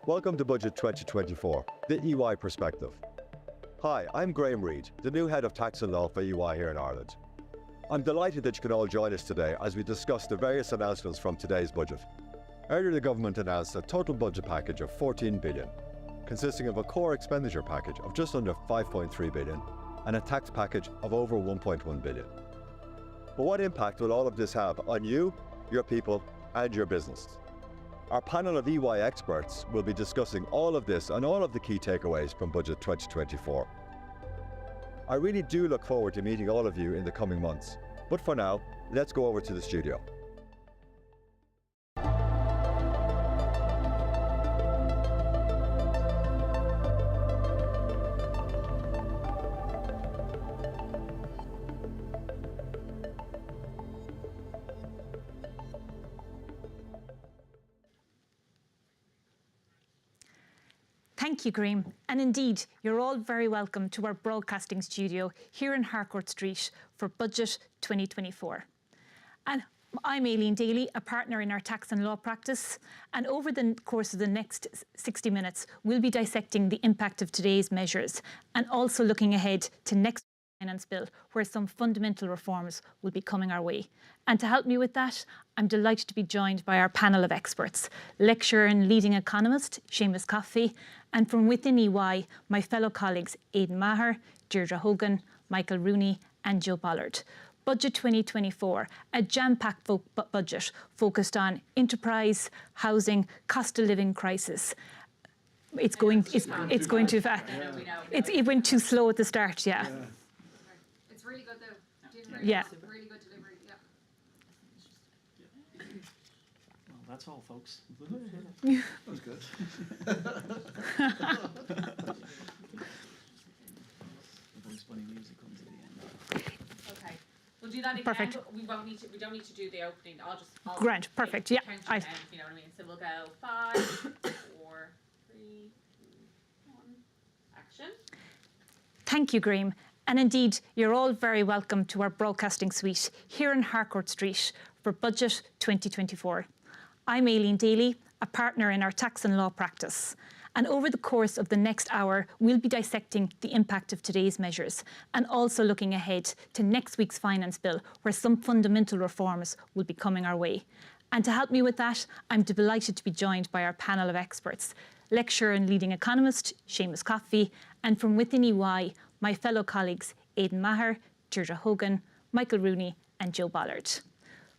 Welcome to Budget 2024, the EY perspective. Hi, I'm Graham Reid, the new Head of Tax and Law for EY here in Ireland. I'm delighted that you can all join us today as we discuss the various announcements from today's budget. Earlier, the government announced a total budget package of 14 billion, consisting of a core expenditure package of just under 5.3 billion and a tax package of over 1.1 billion. But what impact will all of this have on you, your people, and your business? Our panel of EY experts will be discussing all of this and all of the key takeaways from Budget 2024. I really do look forward to meeting all of you in the coming months. But for now, let's go over to the studio. Thank you, Graham. And indeed, you're all very welcome to our broadcasting studio here in Harcourt Street for Budget 2024. And I'm Aileen Daly, a partner in our tax and law practice. And over the course of the next 60 minutes, we'll be dissecting the impact of today's measures and also looking ahead to next finance bill, where some fundamental reforms will be coming our way. And to help me with that, I'm delighted to be joined by our panel of experts, lecturer and leading economist Seamus Coffey, and from within EY, my fellow colleagues Aidan Maher, Deirdre Hogan, Michael Rooney and Joe Bollard. Budget 2024, a jam-packed budget focused on enterprise, housing, cost of living crisis. It went too slow at the start, yeah. It's really good though. Yeah. Really good delivery, yeah. Well, that's all, folks. That was good. Nice funny music comes at the end. Okay. We'll do that again. Perfect. But we don't need to do the opening. I'll Grant, perfect, yeah. count you down, if you know what I mean. So we'll go 5, 4, 3, 2, 1. Action. Thank you, Graham. And indeed, you're all very welcome to our broadcasting suite here in Harcourt Street for Budget 2024. I'm Aileen Daly, a partner in our tax and law practice. And over the course of the next hour, we'll be dissecting the impact of today's measures and also looking ahead to next week's finance bill, where some fundamental reforms will be coming our way. And to help me with that, I'm delighted to be joined by our panel of experts, lecturer and leading economist Seamus Coffey, and from within EY, my fellow colleagues Aidan Maher, Deirdre Hogan, Michael Rooney and Joe Bollard.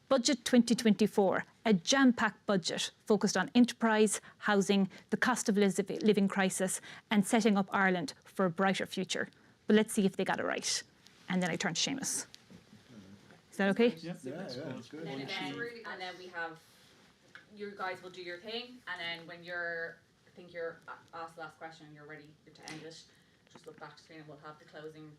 Budget 2024, a jam-packed budget focused on enterprise, housing, the cost of living crisis and setting up Ireland for a brighter future. But let's see if they got it right. And then I turn to Seamus. Is that okay? Yeah, That's good. And then we have, you guys will do your thing, and then when you're asked the last question and you're ready to end it, just look back to screen and we'll have the closing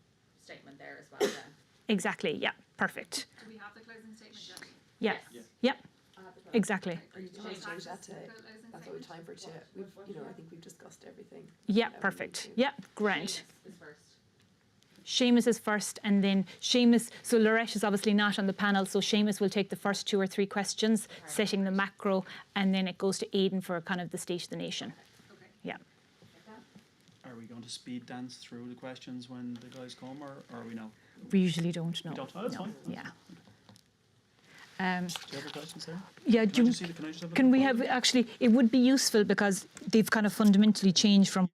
statement there as well then. Exactly, yeah, perfect. Do we have the closing statement yet? Yeah, Yes. yep, I have the closing exactly. statement. Are you going to change that to, Closing that's what we statement? time for today. I think we've discussed everything. Yeah, we perfect. need to. Yeah, grand. Seamus is first. Seamus is first, and then Seamus, so Lorette is obviously not on the panel, so Seamus will take the first 2 or 3 questions, setting the macro, and then it goes to Aidan for kind of the state of the nation. Okay. Yeah. Are we going to speed dance through the questions when the guys come, or are we now? We usually don't know. We don't? Oh, that's No, fine. Yeah. Do you have a question, Sarah? Yeah, Can I just see the- can I just have a can we look? have, actually, it would be useful because they've kind of fundamentally changed from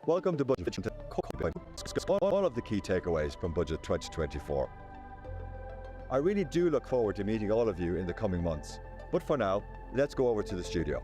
Welcome to Budget. Discuss all of the key takeaways from Budget 2024. I really do look forward to meeting all of you in the coming months. But for now, let's go over to the studio.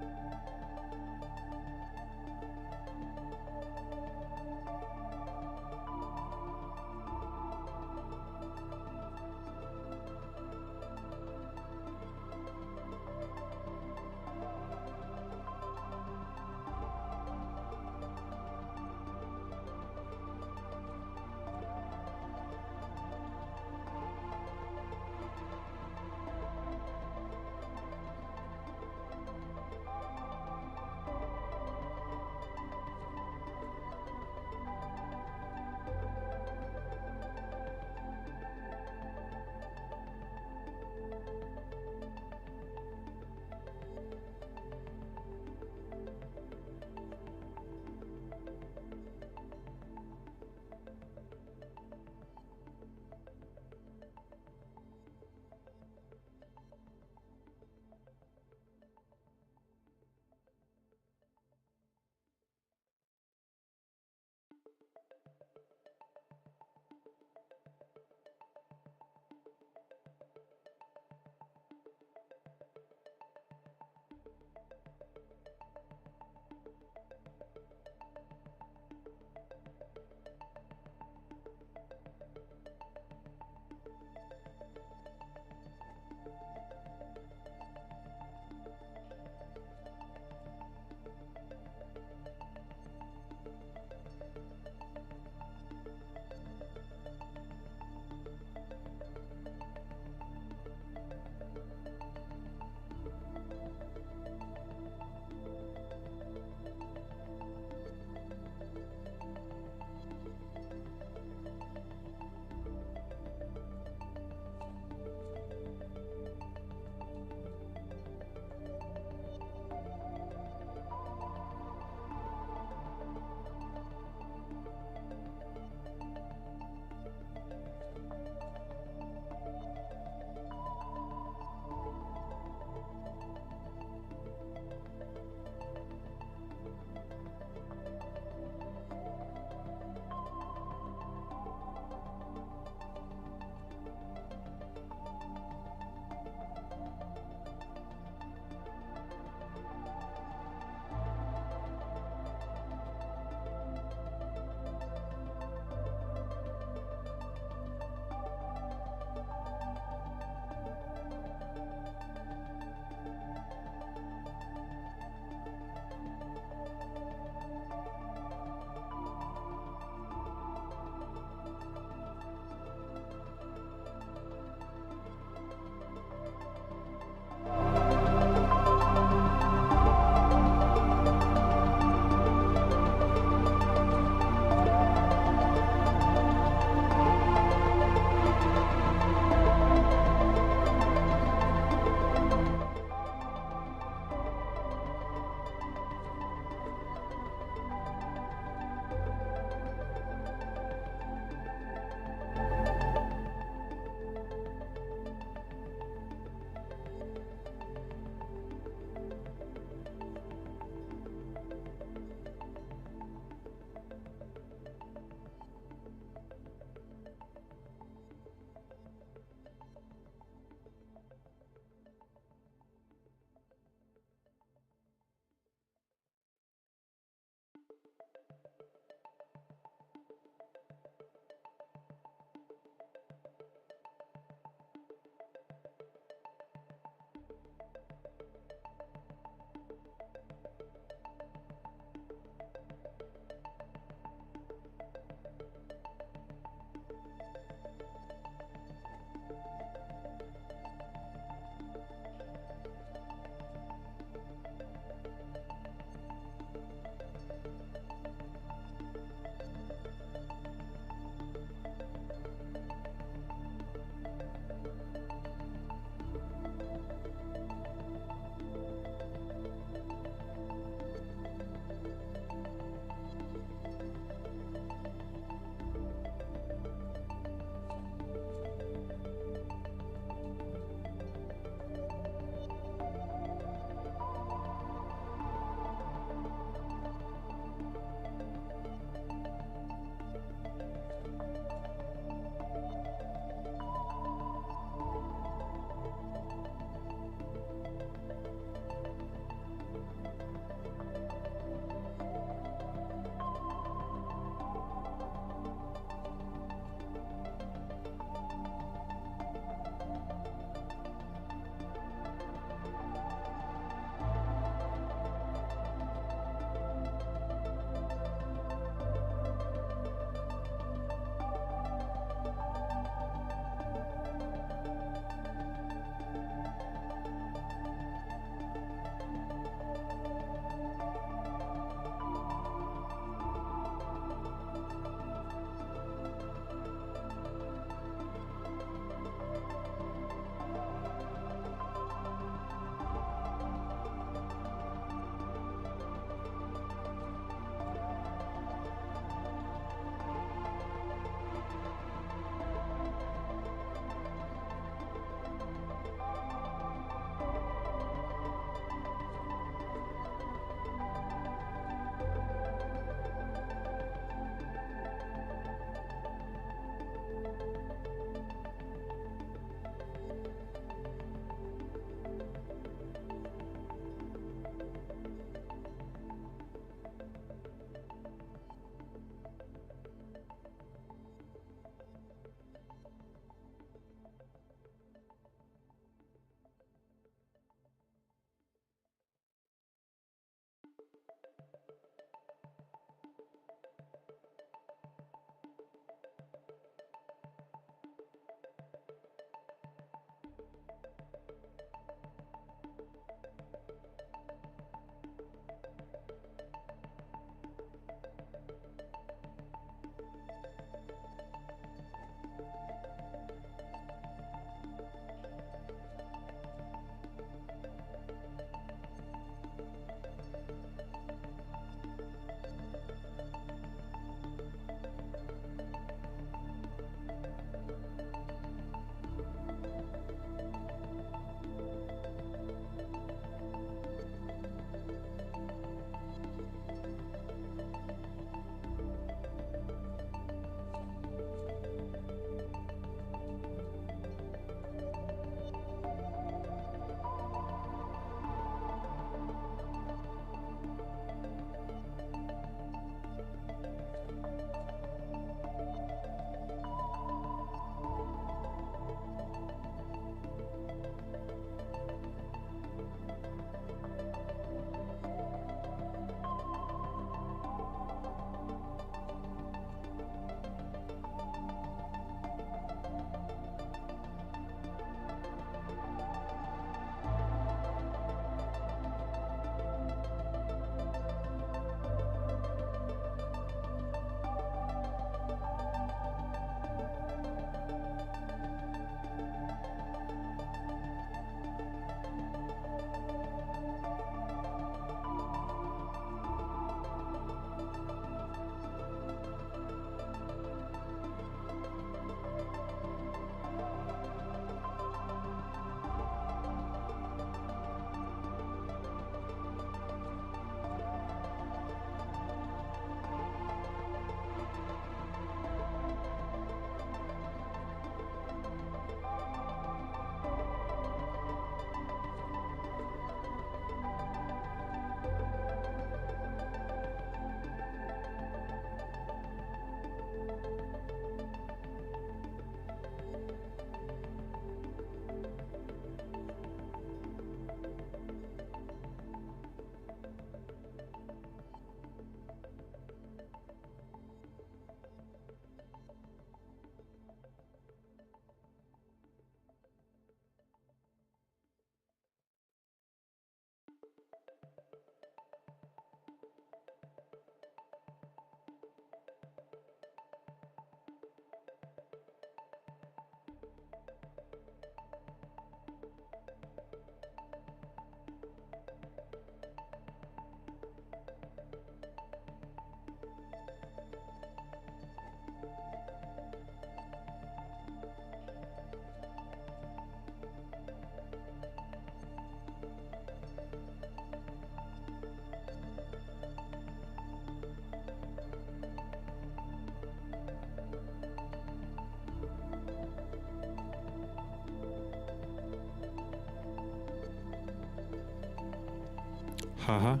Haha.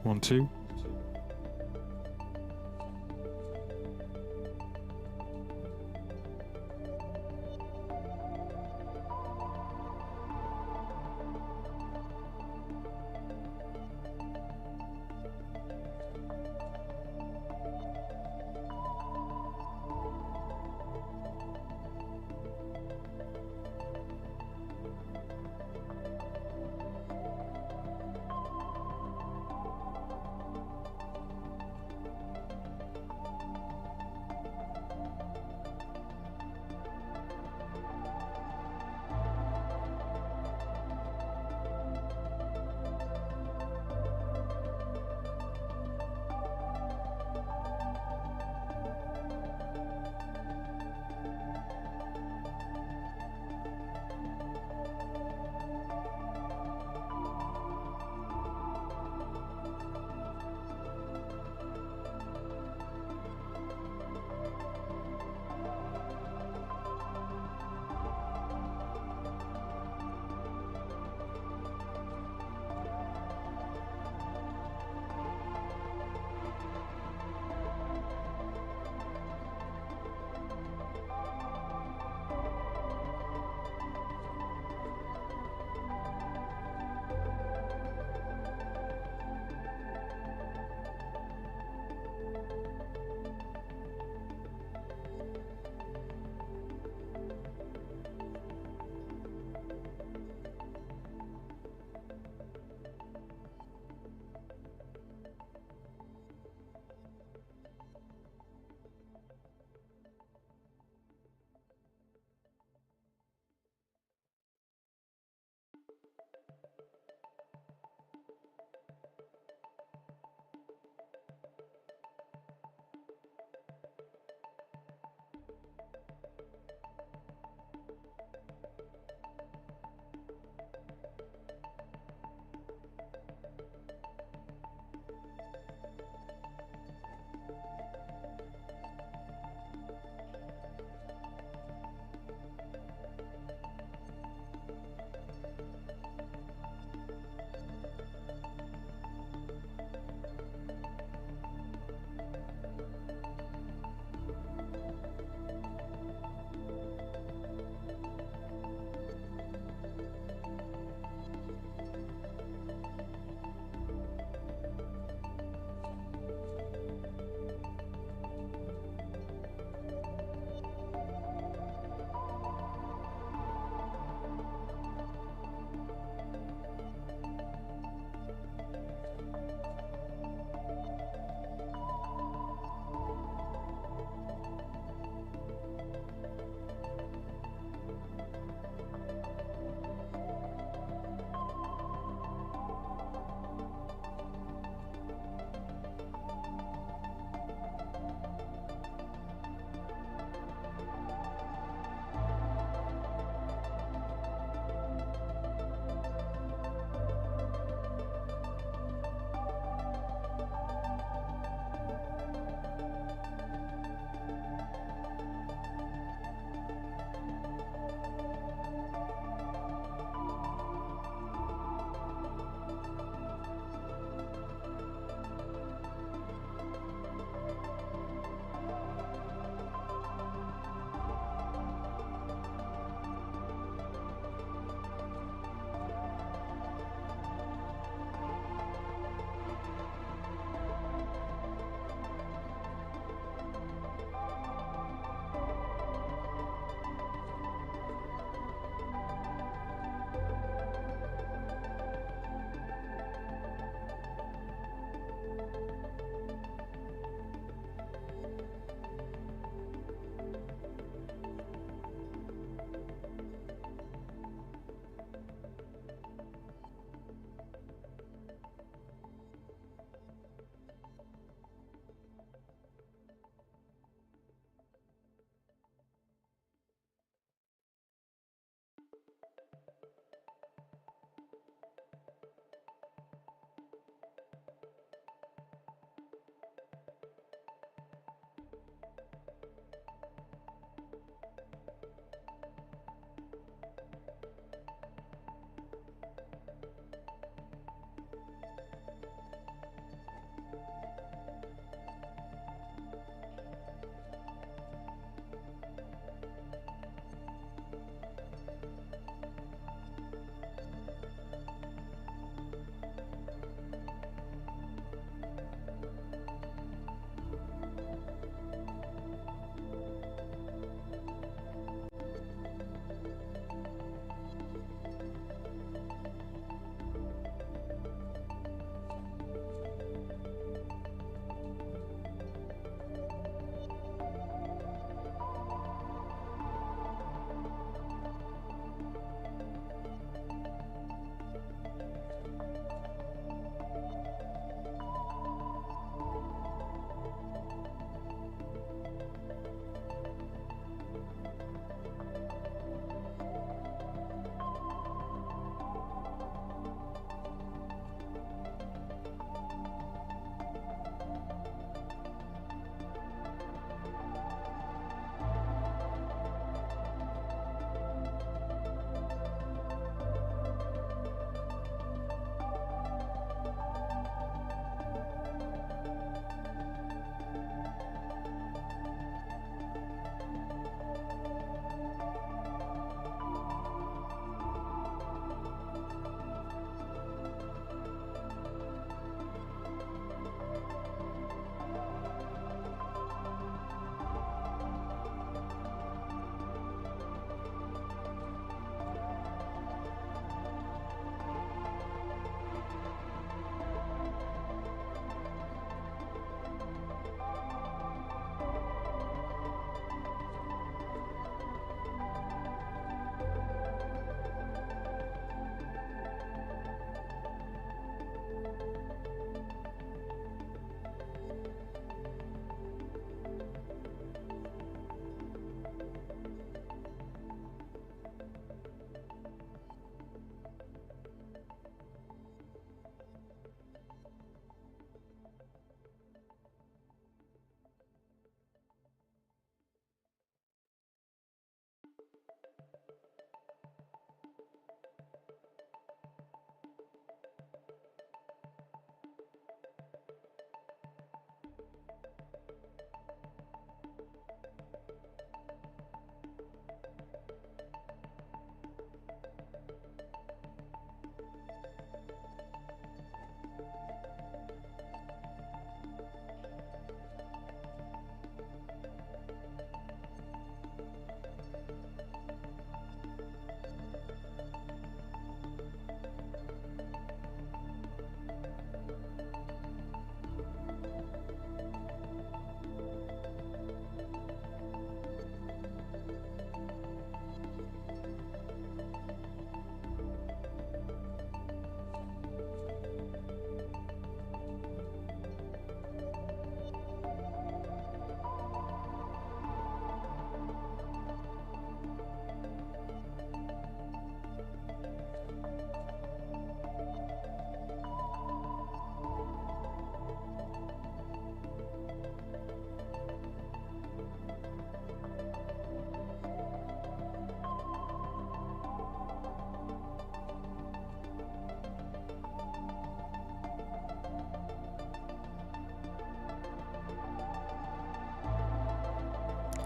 1, 2.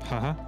Haha.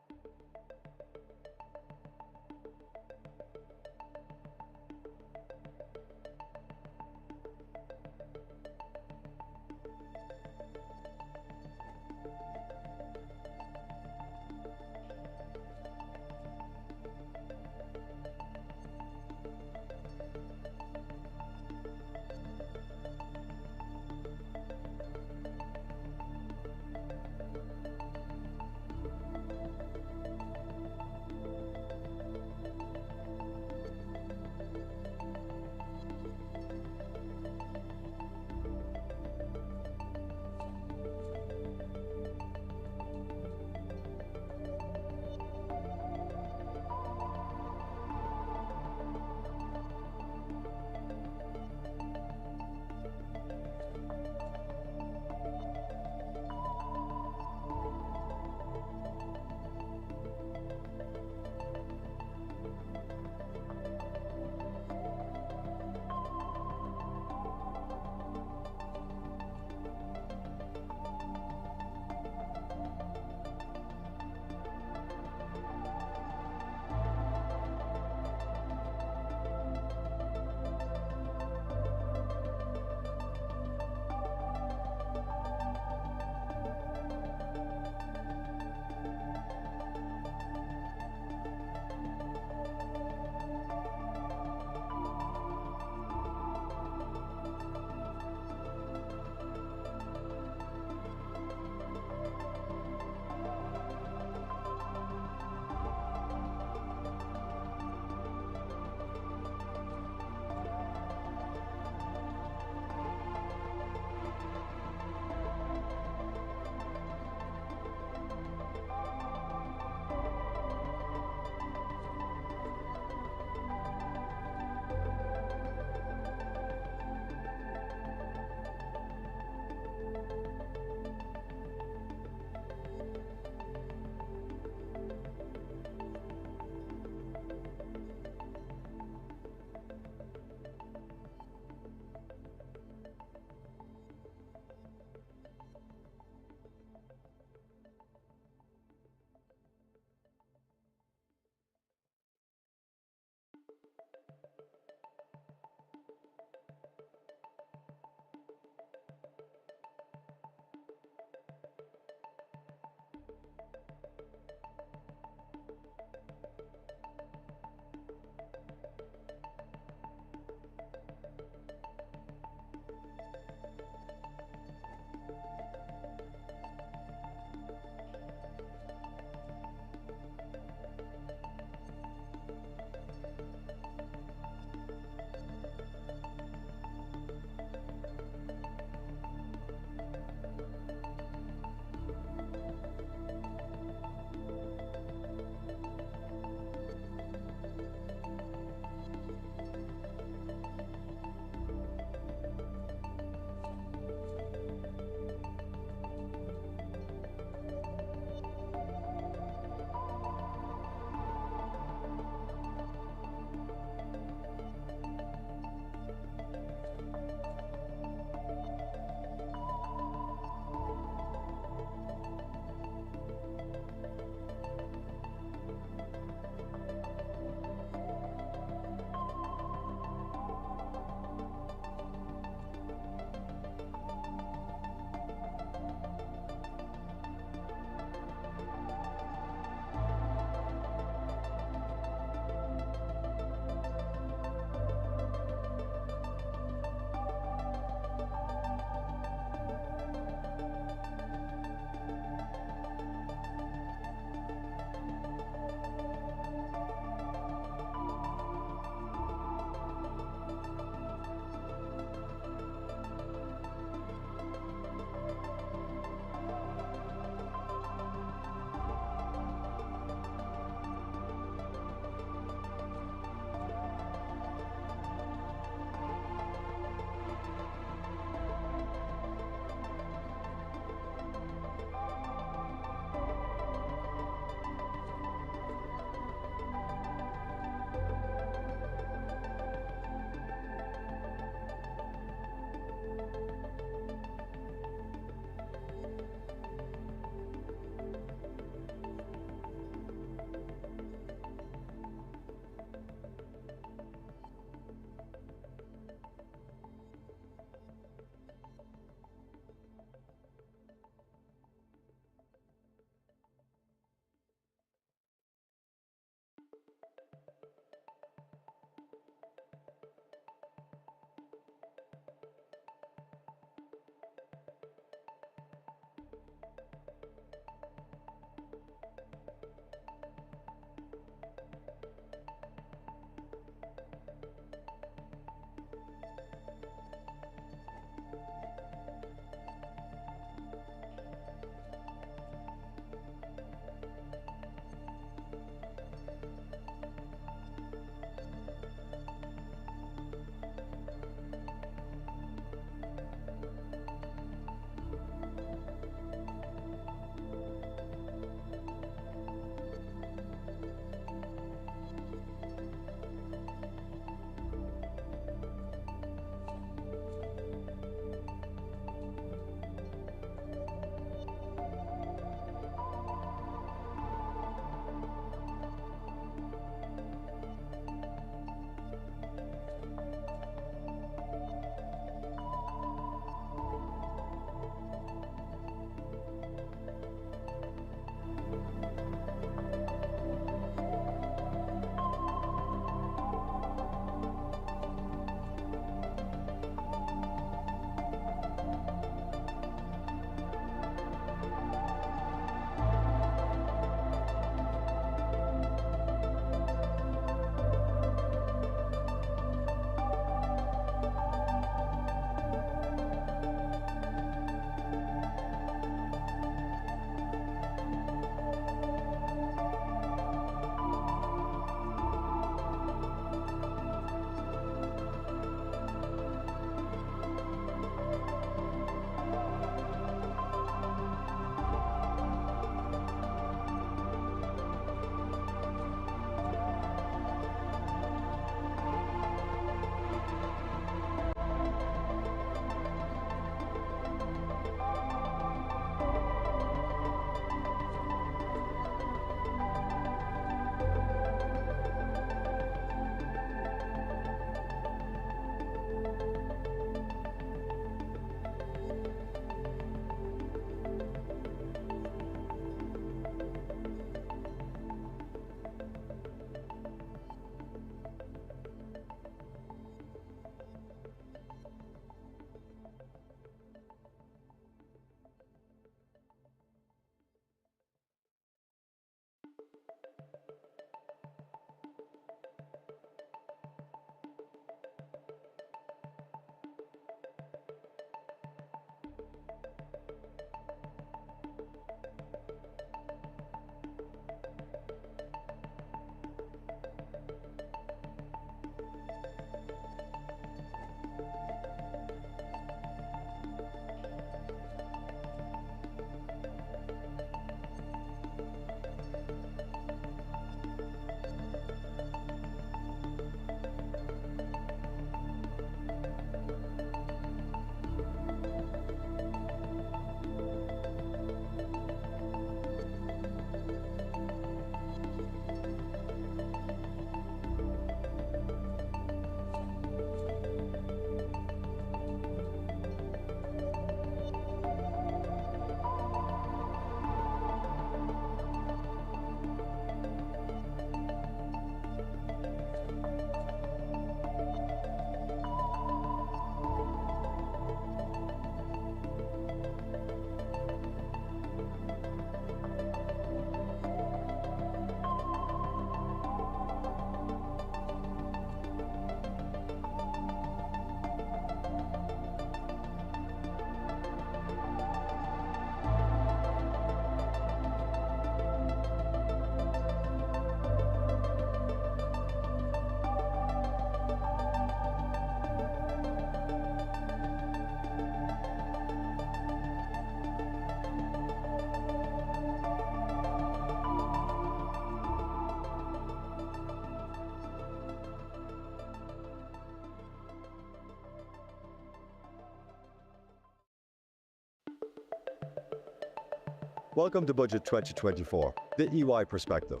Welcome to Budget 2024, the EY perspective.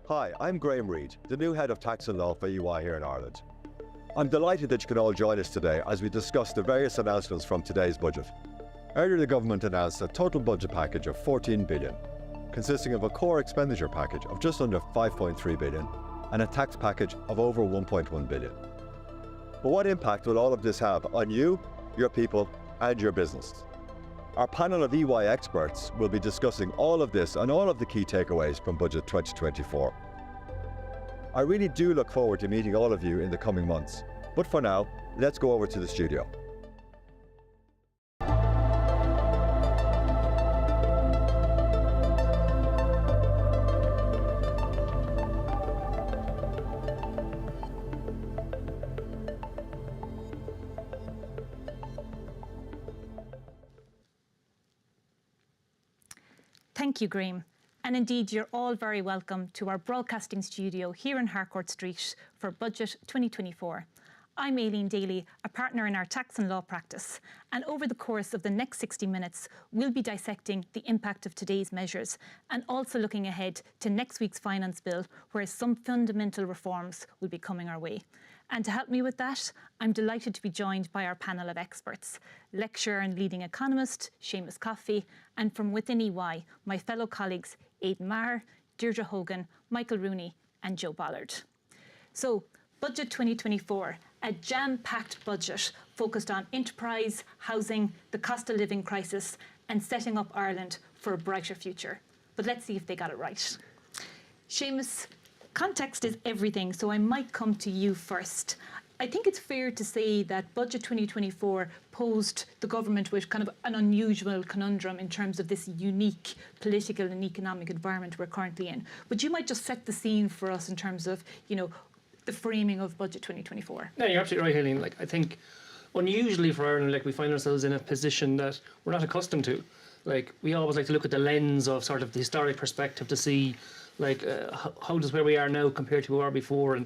Hi, I'm Graham Reid, the new Head of Tax and Law for EY here in Ireland. I'm delighted that you can all join us today as we discuss the various announcements from today's budget. Earlier, the government announced a total budget package of 14 billion, consisting of a core expenditure package of just under 5.3 billion and a tax package of over 1.1 billion. But what impact will all of this have on you, your people, and your business? Our panel of EY experts will be discussing all of this and all of the key takeaways from Budget 2024. I really do look forward to meeting all of you in the coming months. But for now, let's go over to the studio. Thank you, Graham. And indeed, you're all very welcome to our broadcasting studio here in Harcourt Street for Budget 2024. I'm Aileen Daly, a partner in our tax and law practice, and over the course of the next 60 minutes, we'll be dissecting the impact of today's measures and also looking ahead to next week's finance bill, where some fundamental reforms will be coming our way. And to help me with that, I'm delighted to be joined by our panel of experts, lecturer and leading economist Seamus Coffey, and from within EY, my fellow colleagues Aidan Maher, Deirdre Hogan, Michael Rooney and Joe Ballard. So, Budget 2024, a jam-packed budget focused on enterprise, housing, the cost of living crisis and setting up Ireland for a brighter future. But let's see if they got it right. Seamus, context is everything, so I might come to you first. I think it's fair to say that Budget 2024 posed the government with kind of an unusual conundrum in terms of this unique political and economic environment we're currently in. But you might just set the scene for us in terms of, the framing of Budget 2024. No, you're absolutely right, Aileen. I think unusually for Ireland, we find ourselves in a position that we're not accustomed to. We always like to look at the lens of sort of the historic perspective to see how does where we are now compare to where we were before, and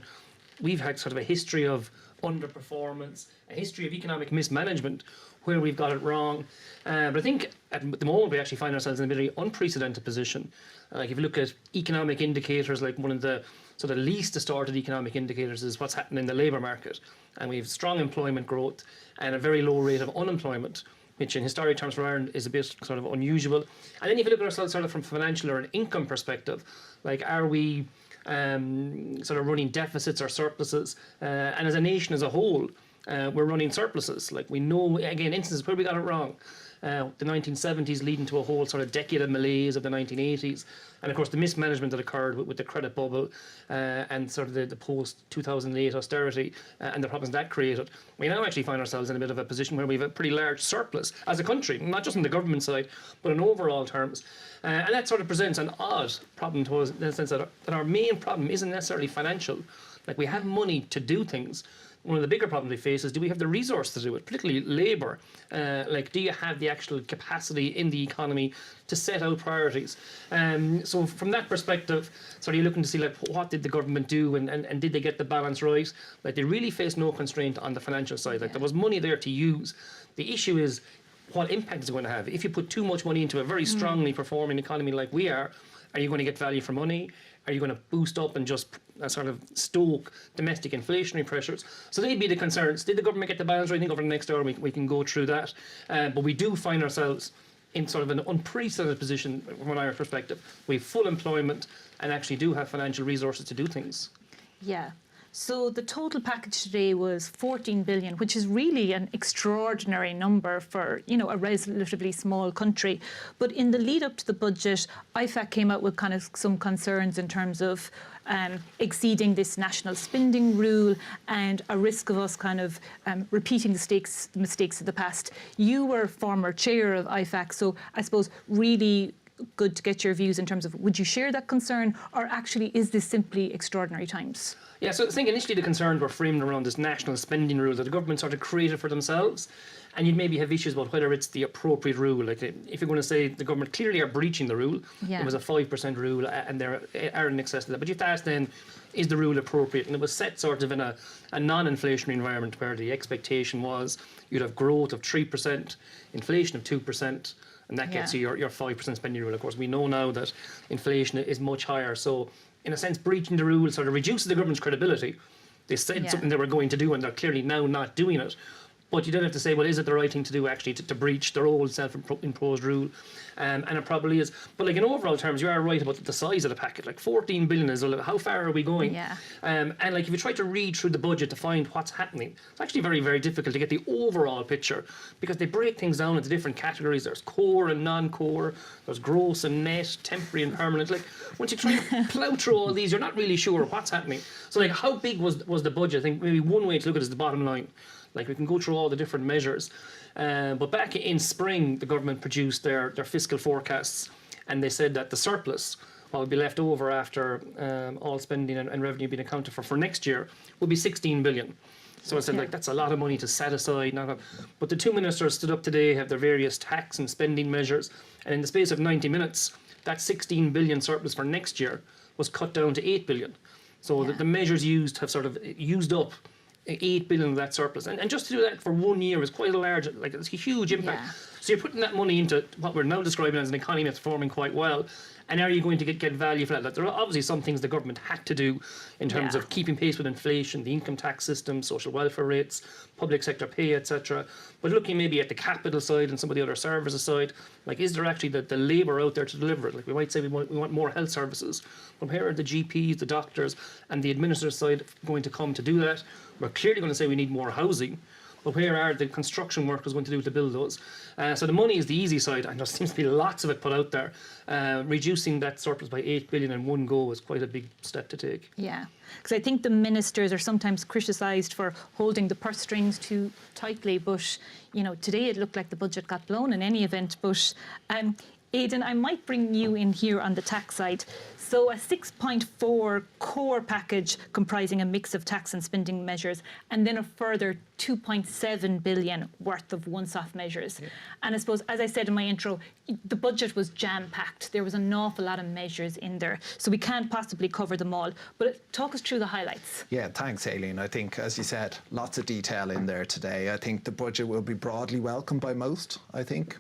we've had sort of a history of underperformance, a history of economic mismanagement where we've got it wrong. But I think at the moment we actually find ourselves in a very unprecedented position. If you look at economic indicators, one of the sort of least distorted economic indicators is what's happening in the labour market, and we have strong employment growth and a very low rate of unemployment, which in historic terms for Ireland is a bit sort of unusual. And then if you look at ourselves sort of from financial or an income perspective, are we sort of running deficits or surpluses? And as a nation as a whole, we're running surpluses. We know, again, instances where we got it wrong. The 1970s leading to a whole sort of decade of malaise of the 1980s. And of course the mismanagement that occurred with the credit bubble and sort of the post-2008 austerity and the problems that created. We now actually find ourselves in a bit of a position where we have a pretty large surplus as a country, not just on the government side, but in overall terms. And that sort of presents an odd problem to us in the sense that our main problem isn't necessarily financial. We have money to do things. One of the bigger problems we face is, do we have the resource to do it, particularly labour? Do you have the actual capacity in the economy to set out priorities? So from that perspective, you're looking to see what did the government do and did they get the balance right? They really faced no constraint on the financial side. There was money there to use. The issue is, what impact is it going to have? If you put too much money into a very strongly performing economy like we are you going to get value for money? Are you going to boost up and just sort of stoke domestic inflationary pressures? So they'd be the concerns. Did the government get the balance right? I think over the next hour we can go through that. But we do find ourselves in sort of an unprecedented position from an Irish perspective. We have full employment and actually do have financial resources to do things. Yeah. So the total package today was 14 billion, which is really an extraordinary number for, a relatively small country. But in the lead up to the budget, IFAC came out with kind of some concerns in terms of exceeding this national spending rule and a risk of us kind of repeating the mistakes of the past. You were former chair of IFAC, so I suppose really good to get your views in terms of, would you share that concern, or actually is this simply extraordinary times? Yeah, so I think initially the concerns were framed around this national spending rule that the government sort of created for themselves, and you'd maybe have issues about whether it's the appropriate rule. If you're going to say the government clearly are breaching the rule, it was a 5% rule and they are in excess of that. But you have to ask then, is the rule appropriate? And it was set sort of in a non-inflationary environment where the expectation was you'd have growth of 3%, inflation of 2%, And that gets you Yeah. your 5% spending rule. Of course, we know now that inflation is much higher. So, in a sense, breaching the rule sort of reduces the government's credibility. They said Yeah. something they were going to do, and they're clearly now not doing it. But you don't have to say, well, is it the right thing to do actually to breach their old self-imposed rule? And it probably is. But like in overall terms, you are right about the size of the packet. Like 14 billion is, how far are we going? Yeah. And like if you try to read through the budget to find what's happening, it's actually very, very difficult to get the overall picture because they break things down into different categories. There's core and non-core, there's gross and net, temporary and permanent. Like once you try and plough through all these, you're not really sure what's happening. So like how big was the budget? I think maybe one way to look at it is the bottom line. Like we can go through all the different measures. But back in spring, the government produced their fiscal forecasts, and they said that the surplus, what would be left over after all spending and revenue being accounted for next year, would be 16 billion. So I said, like, that's a lot of money to set aside. But the two ministers stood up today, have their various tax and spending measures, and in the space of 90 minutes, that 16 billion surplus for next year was cut down to 8 billion. So the measures used have sort of used up 8 billion of that surplus, and just to do that for 1 year is quite a large, like it's a huge impact. Yeah. So you're putting that money into what we're now describing as an economy that's performing quite well, and are you going to get value for that? Like, there are obviously some things the government had to do in terms Yeah. of keeping pace with inflation, the income tax system, social welfare rates, public sector pay, etc. But looking maybe at the capital side and some of the other services side, like is there actually the labour out there to deliver it? Like we might say we want more health services, but where are the GPs, the doctors, and the administrative side going to come to do that? We're clearly going to say we need more housing, but where are the construction workers going to do to build those? So the money is the easy side, and there seems to be lots of it put out there. Reducing that surplus by 8 billion in one go is quite a big step to take. Yeah, because I think the ministers are sometimes criticised for holding the purse strings too tightly, but today it looked like the budget got blown in any event. But Aidan, I might bring you in here on the tax side. So a 6.4 core package comprising a mix of tax and spending measures, and then a further 2.7 billion worth of once-off measures. Yeah. And I suppose, as I said in my intro, the budget was jam-packed. There was an awful lot of measures in there, so we can't possibly cover them all. But talk us through the highlights. Yeah, thanks, Aileen. I think, as you said, lots of detail in there today. I think the budget will be broadly welcomed by most, I think.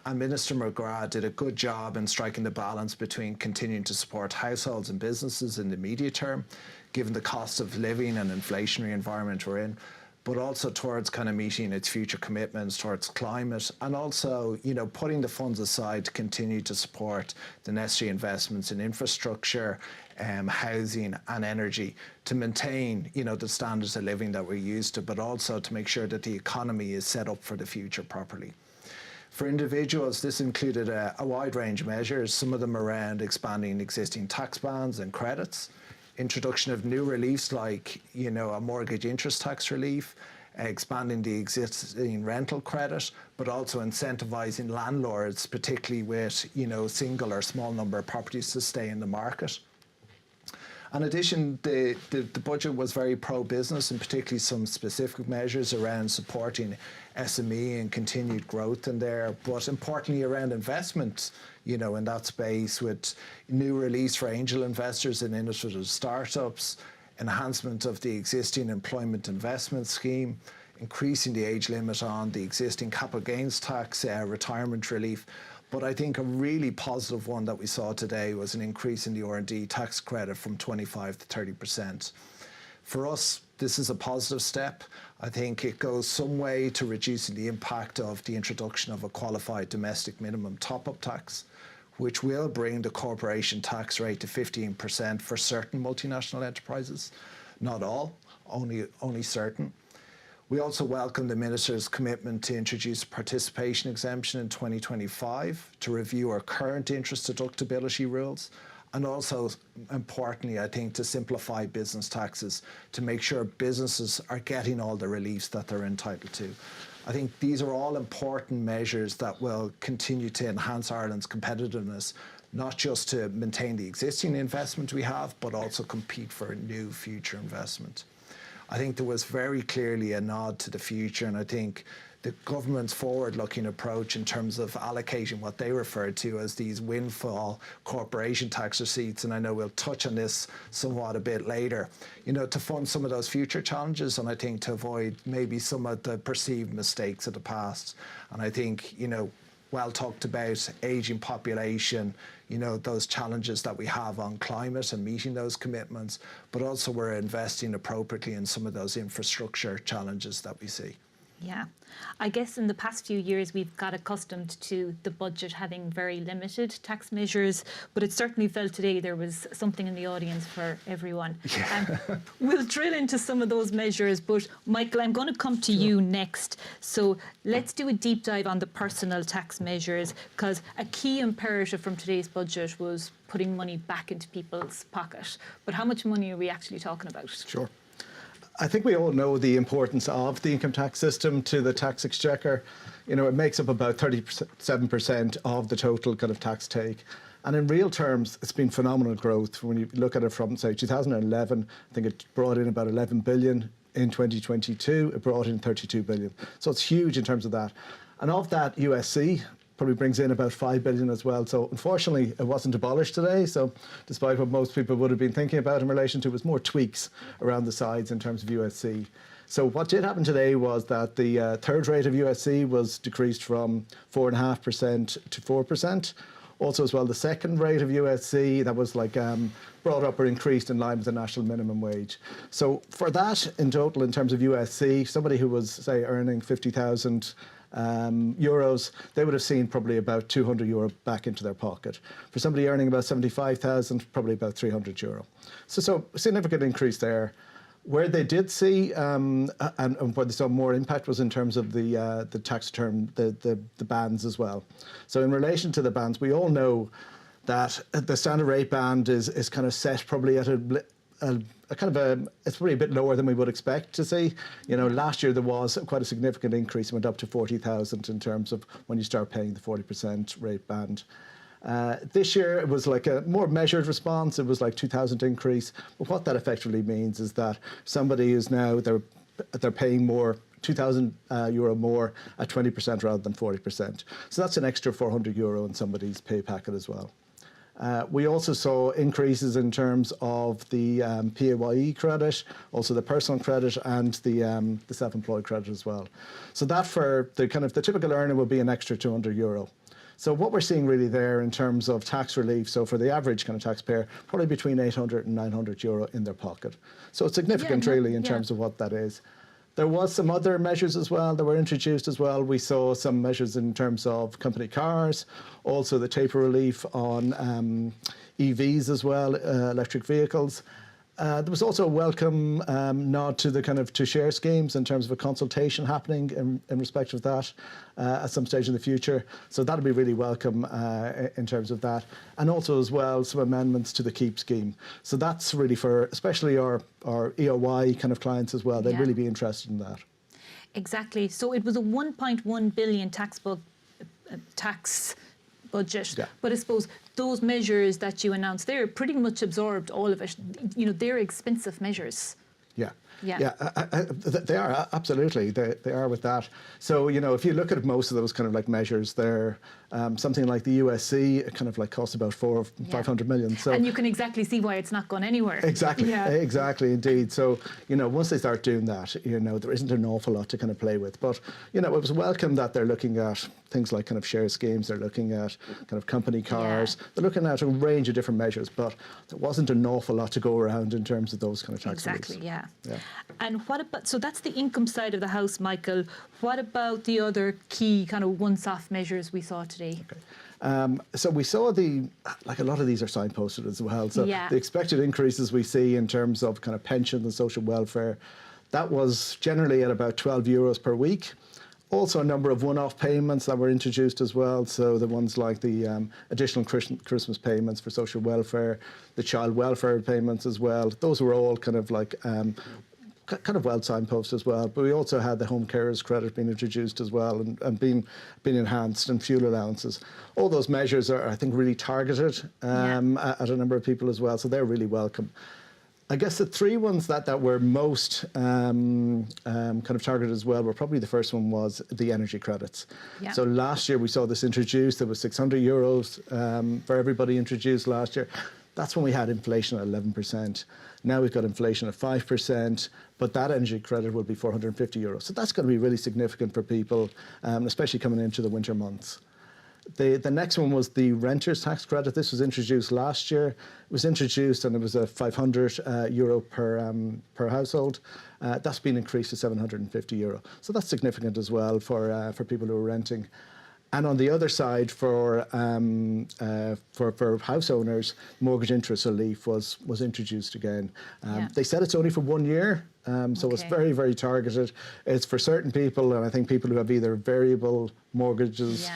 And Minister McGrath did a good job in striking the balance between continuing to support households and businesses in the immediate term, given the cost of living and inflationary environment we're in, but also towards kind of meeting its future commitments towards climate, and also, putting the funds aside to continue to support the necessary investments in infrastructure, housing and energy to maintain, the standards of living that we're used to, but also to make sure that the economy is set up for the future properly. For individuals, this included a wide range of measures, some of them around expanding existing tax bans and credits, introduction of new reliefs like, a mortgage interest tax relief, expanding the existing rental credit, but also incentivising landlords, particularly with, single or small number of properties to stay in the market. In addition, the budget was very pro-business, and particularly some specific measures around supporting SME and continued growth in there, but importantly around investment, in that space, with new release for angel investors in innovative startups, enhancement of the existing employment investment scheme, increasing the age limit on the existing capital gains tax, retirement relief. But I think a really positive one that we saw today was an increase in the R&D tax credit from 25 to 30%. For us, this is a positive step. I think it goes some way to reducing the impact of the introduction of a qualified domestic minimum top-up tax, which will bring the corporation tax rate to 15% for certain multinational enterprises. Not all, only certain. We also welcome the Minister's commitment to introduce a participation exemption in 2025 to review our current interest deductibility rules, and also, importantly, I think, to simplify business taxes to make sure businesses are getting all the reliefs that they're entitled to. I think these are all important measures that will continue to enhance Ireland's competitiveness, not just to maintain the existing investment we have, but also compete for new future investment. I think there was very clearly a nod to the future, and I think the government's forward-looking approach in terms of allocating what they referred to as these windfall corporation tax receipts, and I know we'll touch on this somewhat a bit later, to fund some of those future challenges, and I think to avoid maybe some of the perceived mistakes of the past. And I think, well talked about aging population, you know, those challenges that we have on climate and meeting those commitments, but also we're investing appropriately in some of those infrastructure challenges that we see. Yeah. I guess in the past few years we've got accustomed to the budget having very limited tax measures, but it certainly felt today there was something in the audience for everyone. We'll drill into some of those measures, but Michael, I'm going to come to you next. So let's do a deep dive on the personal tax measures, because a key imperative from today's budget was putting money back into people's pocket. But how much money are we actually talking about? Sure. I think we all know the importance of the income tax system to the tax exchequer. You know, it makes up about 37% of the total kind of tax take. And in real terms, it's been phenomenal growth. When you look at it from, say, 2011, I think it brought in about 11 billion. In 2022, it brought in 32 billion. So it's huge in terms of that. And of that, USC probably brings in about 5 billion as well. So unfortunately, it wasn't abolished today. So despite what most people would have been thinking about in relation to it, was more tweaks around the sides in terms of USC. So what did happen today was that the third rate of USC was decreased from 4.5% to 4%. Also as well, the second rate of USC, that was like brought up or increased in line with the national minimum wage. So for that, in total, in terms of USC, somebody who was, say, earning 50,000 euros, they would have seen probably about 200 euro back into their pocket. For somebody earning about 75,000, probably about 300 euro. So a significant increase there. Where they did see and where they saw more impact was in terms of the tax term, the bands as well. So in relation to the bands, we all know that the standard rate band is kind of set probably at it's probably a bit lower than we would expect to see. You know, last year there was quite a significant increase. It went up to 40,000 in terms of when you start paying the 40% rate band. This year it was like a more measured response. It was like 2,000 increase. But what that effectively means is that somebody is now, they're paying more, 2,000 euro more at 20% rather than 40%. So that's an extra 400 euro in somebody's pay packet as well. We also saw increases in terms of the PAYE credit, also the personal credit and the self-employed credit as well. So that for the kind of the typical earner will be an extra 200 euro. So what we're seeing really there in terms of tax relief, so for the average kind of taxpayer, probably between 800 and 900 euro in their pocket. So it's significant really in terms of what that is. There was some other measures as well that were introduced as well. We saw some measures in terms of company cars, also the taper relief on EVs as well, electric vehicles. There was also a welcome nod to the kind of to share schemes in terms of a consultation happening in respect of that at some stage in the future. So that'll be really welcome in terms of that. And also as well, some amendments to the KEEP scheme. So that's really for especially our EOY kind of clients as well. They'd really be interested in that. Exactly. So it was a 1.1 billion tax budget. But I suppose those measures that you announced there pretty much absorbed all of it. You know, they're expensive measures. They are, absolutely. They are with that. So, you know, if you look at most of those kind of like measures, they're something like the USC, it kind of like costs about 400 or 500 million. So, and you can exactly see why it's not gone anywhere. Exactly, exactly, indeed. So, you know, once they start doing that, you know, there isn't an awful lot to kind of play with. But, you know, it was welcome that they're looking at things like kind of share schemes, they're looking at kind of company cars, they're looking at a range of different measures, but there wasn't an awful lot to go around in terms of those kind of tax Exactly, reliefs. And what about, so that's the income side of the house, Michael. What about the other key kind of once-off measures we saw today? So we saw like a lot of these are signposted as well. So the expected increases we see in terms of kind of pensions and social welfare, that was generally at about 12 euros per week. Also a number of one-off payments that were introduced as well. So the ones like the additional Christmas payments for social welfare, the child welfare payments as well. Those were all kind of like kind of well signposted as well. But we also had the home carers credit being introduced as well and being enhanced, and fuel allowances. All those measures are, I think, really targeted at a number of people as well. So they're really welcome. I guess the three ones that were most kind of targeted as well were probably the first one was the energy credits. So last year we saw this introduced. There was 600 euros for everybody introduced last year. That's when we had inflation at 11%. Now we've got inflation at 5%, but that energy credit will be 450 euros. So that's going to be really significant for people, especially coming into the winter months. The next one was the renters tax credit. This was introduced last year. It was introduced and it was a €500 per household. That's been increased to €750. So that's significant as well for people who are renting. And on the other side, for house owners, mortgage interest relief was introduced again. They said it's only for 1 year, so it's very, very targeted. It's for certain people, and I think people who have either variable mortgages,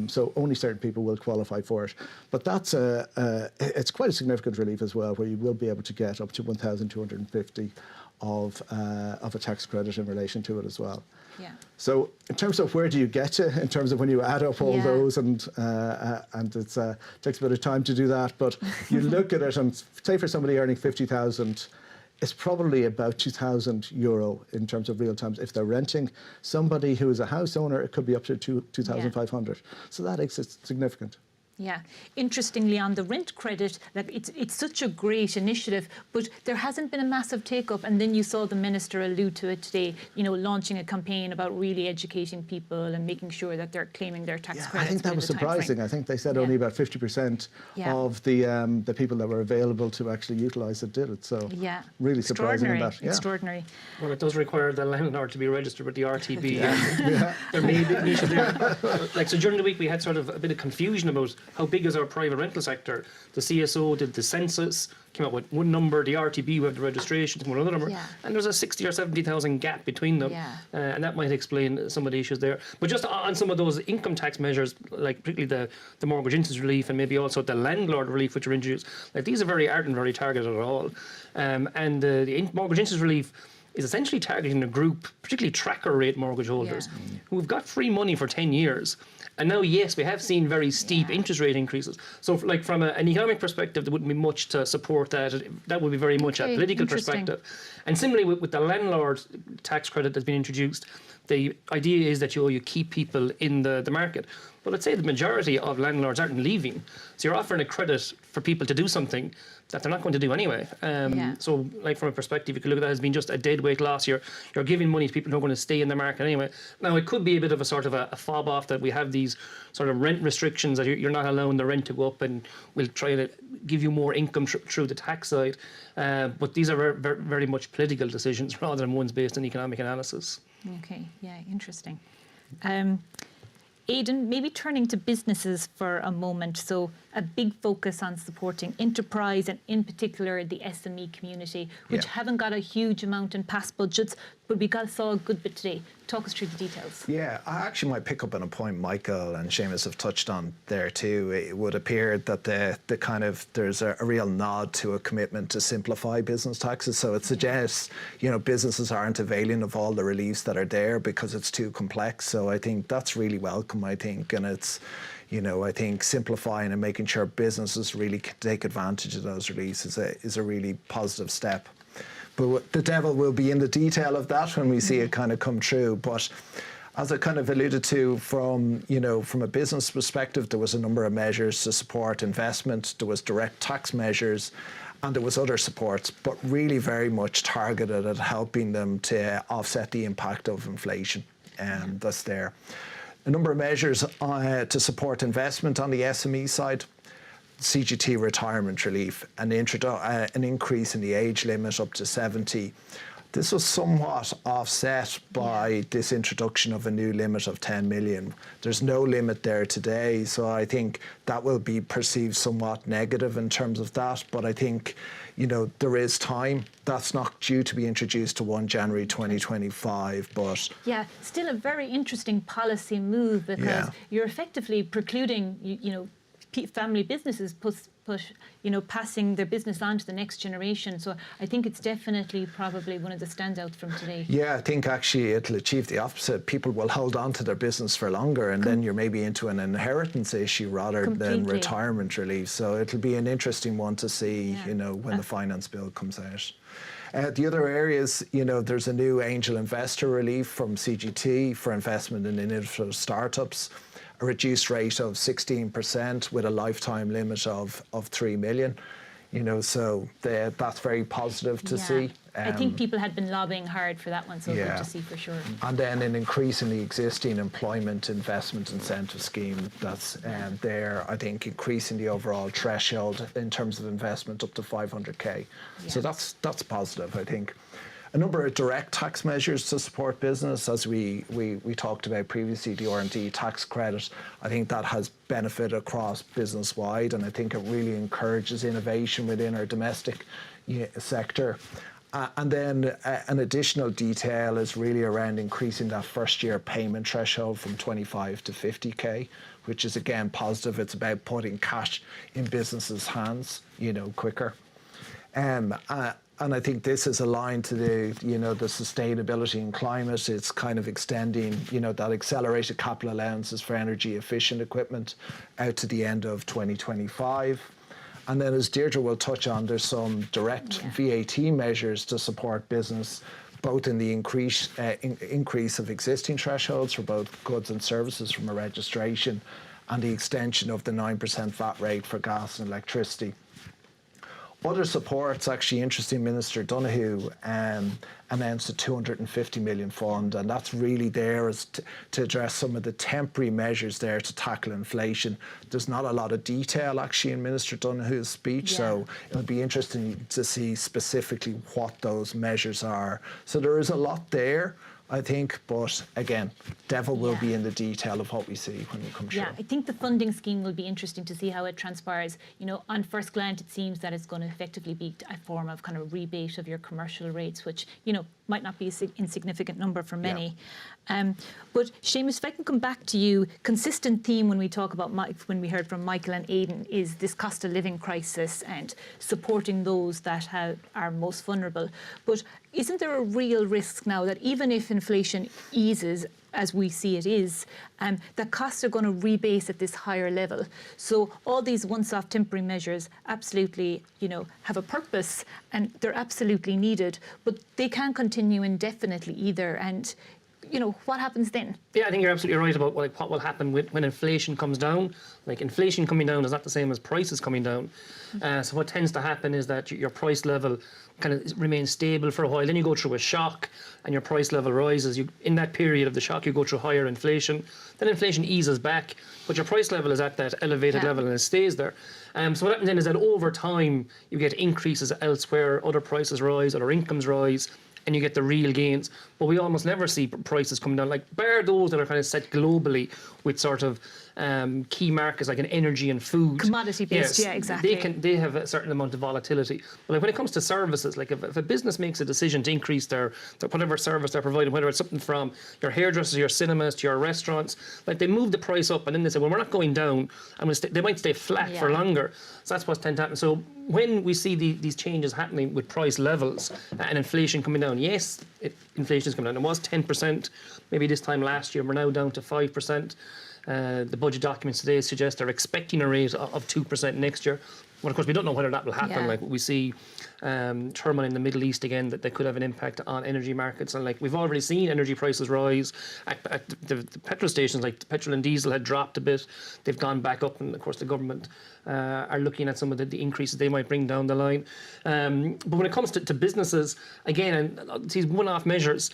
so only certain people will qualify for it. But that's it's quite a significant relief as well, where you will be able to get up to 1,250 of a tax credit in relation to it as well. Yeah. So in terms of where do you get to, in terms of when you add up all those, and it takes a bit of time to do that, but you look at it and say for somebody earning 50,000, it's probably about €2,000 in terms of real terms. If they're renting, somebody who is a house owner, it could be up to 2,500. So that makes it significant. Yeah. Interestingly, on the rent credit, like it's such a great initiative, but there hasn't been a massive take-up. And then you saw the minister allude to it today, you know, launching a campaign about really educating people and making sure that they're claiming their tax credits. I think that was surprising. I think they said only about 50% of the people that were available to actually utilise it did it. So really surprising. Extraordinary. Well, it does require the landlord to be registered with the RTB. There may be niches there. Like, so during the week we had sort of a bit of confusion about how big is our private rental sector. The CSO did the census, came up with one number, the RTB, we have the registration, one other number, and there's a 60 or 70,000 gap between them, and that might explain some of the issues there. But just on some of those income tax measures, like particularly the mortgage interest relief and maybe also the landlord relief which are introduced, like these aren't very targeted at all. And the mortgage interest relief is essentially targeting a group, particularly tracker rate mortgage holders, who've got free money for 10 years. And now, yes, we have seen very steep interest rate increases. So, like, from an economic perspective, there wouldn't be much to support that. That would be very much a political perspective. And similarly, with the landlord tax credit that's been introduced, the idea is that you keep people in the market. But I'd say the majority of landlords aren't leaving. So you're offering a credit for people to do something that they're not going to do anyway. So, like, from a perspective, you could look at that as being just a deadweight loss. You're giving money to people who are going to stay in the market anyway. Now, it could be a bit of a sort of a fob off that we have these sort of rent restrictions that you're not allowing the rent to go up, and we'll try to give you more income through the tax side. But these are very, very much political decisions rather than ones based on economic analysis. Okay, yeah, interesting. Aidan, maybe turning to businesses for a moment. So a big focus on supporting enterprise and in particular the SME community, which haven't got a huge amount in past budgets, but we saw a good bit today. Talk us through the details. Yeah, I actually might pick up on a point Michael and Seamus have touched on there too. It would appear that the kind of there's a real nod to a commitment to simplify business taxes. So it suggests, businesses aren't availing of all the reliefs that are there because it's too complex. So I think that's really welcome, I think, and it's I think simplifying and making sure businesses really can take advantage of those reliefs is a really positive step. But the devil will be in the detail of that when we see it kind of come true. But as I kind of alluded to, from a business perspective, there was a number of measures to support investment. There was direct tax measures, and there was other supports, but really very much targeted at helping them to offset the impact of inflation. That's there. A number of measures to support investment on the SME side. CGT retirement relief, an increase in the age limit up to 70. This was somewhat offset by this introduction of a new limit of 10 million. There's no limit there today, so I think that will be perceived somewhat negative in terms of that. But I think, there is time. That's not due to be introduced to 1 January 2025, but... Yeah, still a very interesting policy move because you're effectively precluding, family businesses passing their business on to the next generation. So I think it's definitely probably one of the standouts from today. Yeah, I think actually it'll achieve the opposite. People will hold on to their business for longer, and then you're maybe into an inheritance issue rather than retirement relief. So it'll be an interesting one to see, when the finance bill comes out. The other areas, there's a new angel investor relief from CGT for investment in innovative startups. A reduced rate of 16% with a lifetime limit of 3 million. So that's very positive to see. I think people had been lobbying hard for that one, so Yeah. good to see for sure. And then an increase in the existing employment investment incentive scheme that's there, I think, increasing the overall threshold in terms of investment up to 500k. So Yeah. that's positive, I think. A number of direct tax measures to support business, as we talked about previously, the R&D tax credit. I think that has benefit across business-wide, and I think it really encourages innovation within our domestic sector. And then an additional detail is really around increasing that first-year payment threshold from 25 to 50k, which is again positive. It's about putting cash in businesses' hands, quicker. And I think this is aligned to the sustainability and climate. It's kind of extending, that accelerated capital allowances for energy efficient equipment out to the end of 2025. And then, as Deirdre will touch on, there's some direct VAT measures to support business, both in the increase of existing thresholds for both goods and services from a registration, and the extension of the 9% VAT rate for gas and electricity. Other supports, actually interesting, Minister Donoghue announced a 250 million fund, and that's really there as to address some of the temporary measures there to tackle inflation. There's not a lot of detail actually in Minister Donoghue's speech, so it'll be interesting to see specifically what those measures are. So there is a lot there, I think, but again, devil will be in the detail of what we see when we come through. Yeah, I think the funding scheme will be interesting to see how it transpires. On first glance, it seems that it's going to effectively be a form of kind of rebate of your commercial rates, which, might not be an insignificant number for many. But Seamus, if I can come back to you, consistent theme when we talk about, when we heard from Michael and Aidan, is this cost of living crisis and supporting those that are most vulnerable. But isn't there a real risk now that even if inflation eases, as we see it is, that costs are going to rebase at this higher level? So all these once-off temporary measures absolutely, have a purpose and they're absolutely needed, but they can't continue indefinitely either. And what happens then? Yeah, I think you're absolutely right about what will happen when inflation comes down. Like, inflation coming down is not the same as prices coming down. So what tends to happen is that your price level kind of remains stable for a while. Then you go through a shock and your price level rises. In that period of the shock, you go through higher inflation. Then inflation eases back, but your price level is at that elevated level and it stays there. So what happens then is that over time, you get increases elsewhere, other prices rise, other incomes rise, and you get the real gains. But we almost never see prices come down, like bar those that are kind of set globally with sort of key markets like in energy and food. Commodity based, yes, yeah, exactly. They have a certain amount of volatility. But like when it comes to services, like if a business makes a decision to increase their whatever service they're providing, whether it's something from your hairdressers, your cinemas, to your restaurants, like they move the price up and then they say, well, we're not going down. They might stay flat for longer. So that's what's tends to happen. So when we see these changes happening with price levels and inflation coming down, yes, inflation is coming down. It was 10% maybe this time last year. We're now down to 5%. The budget documents today suggest they're expecting a rate of 2% next year. Well, of course, we don't know whether that will happen. Yeah. Like we see turmoil in the Middle East again, that they could have an impact on energy markets. And like we've already seen energy prices rise at the petrol stations, like the petrol and diesel had dropped a bit. They've gone back up. And of course, the government are looking at some of the increases they might bring down the line. But when it comes to businesses, again, and these one-off measures,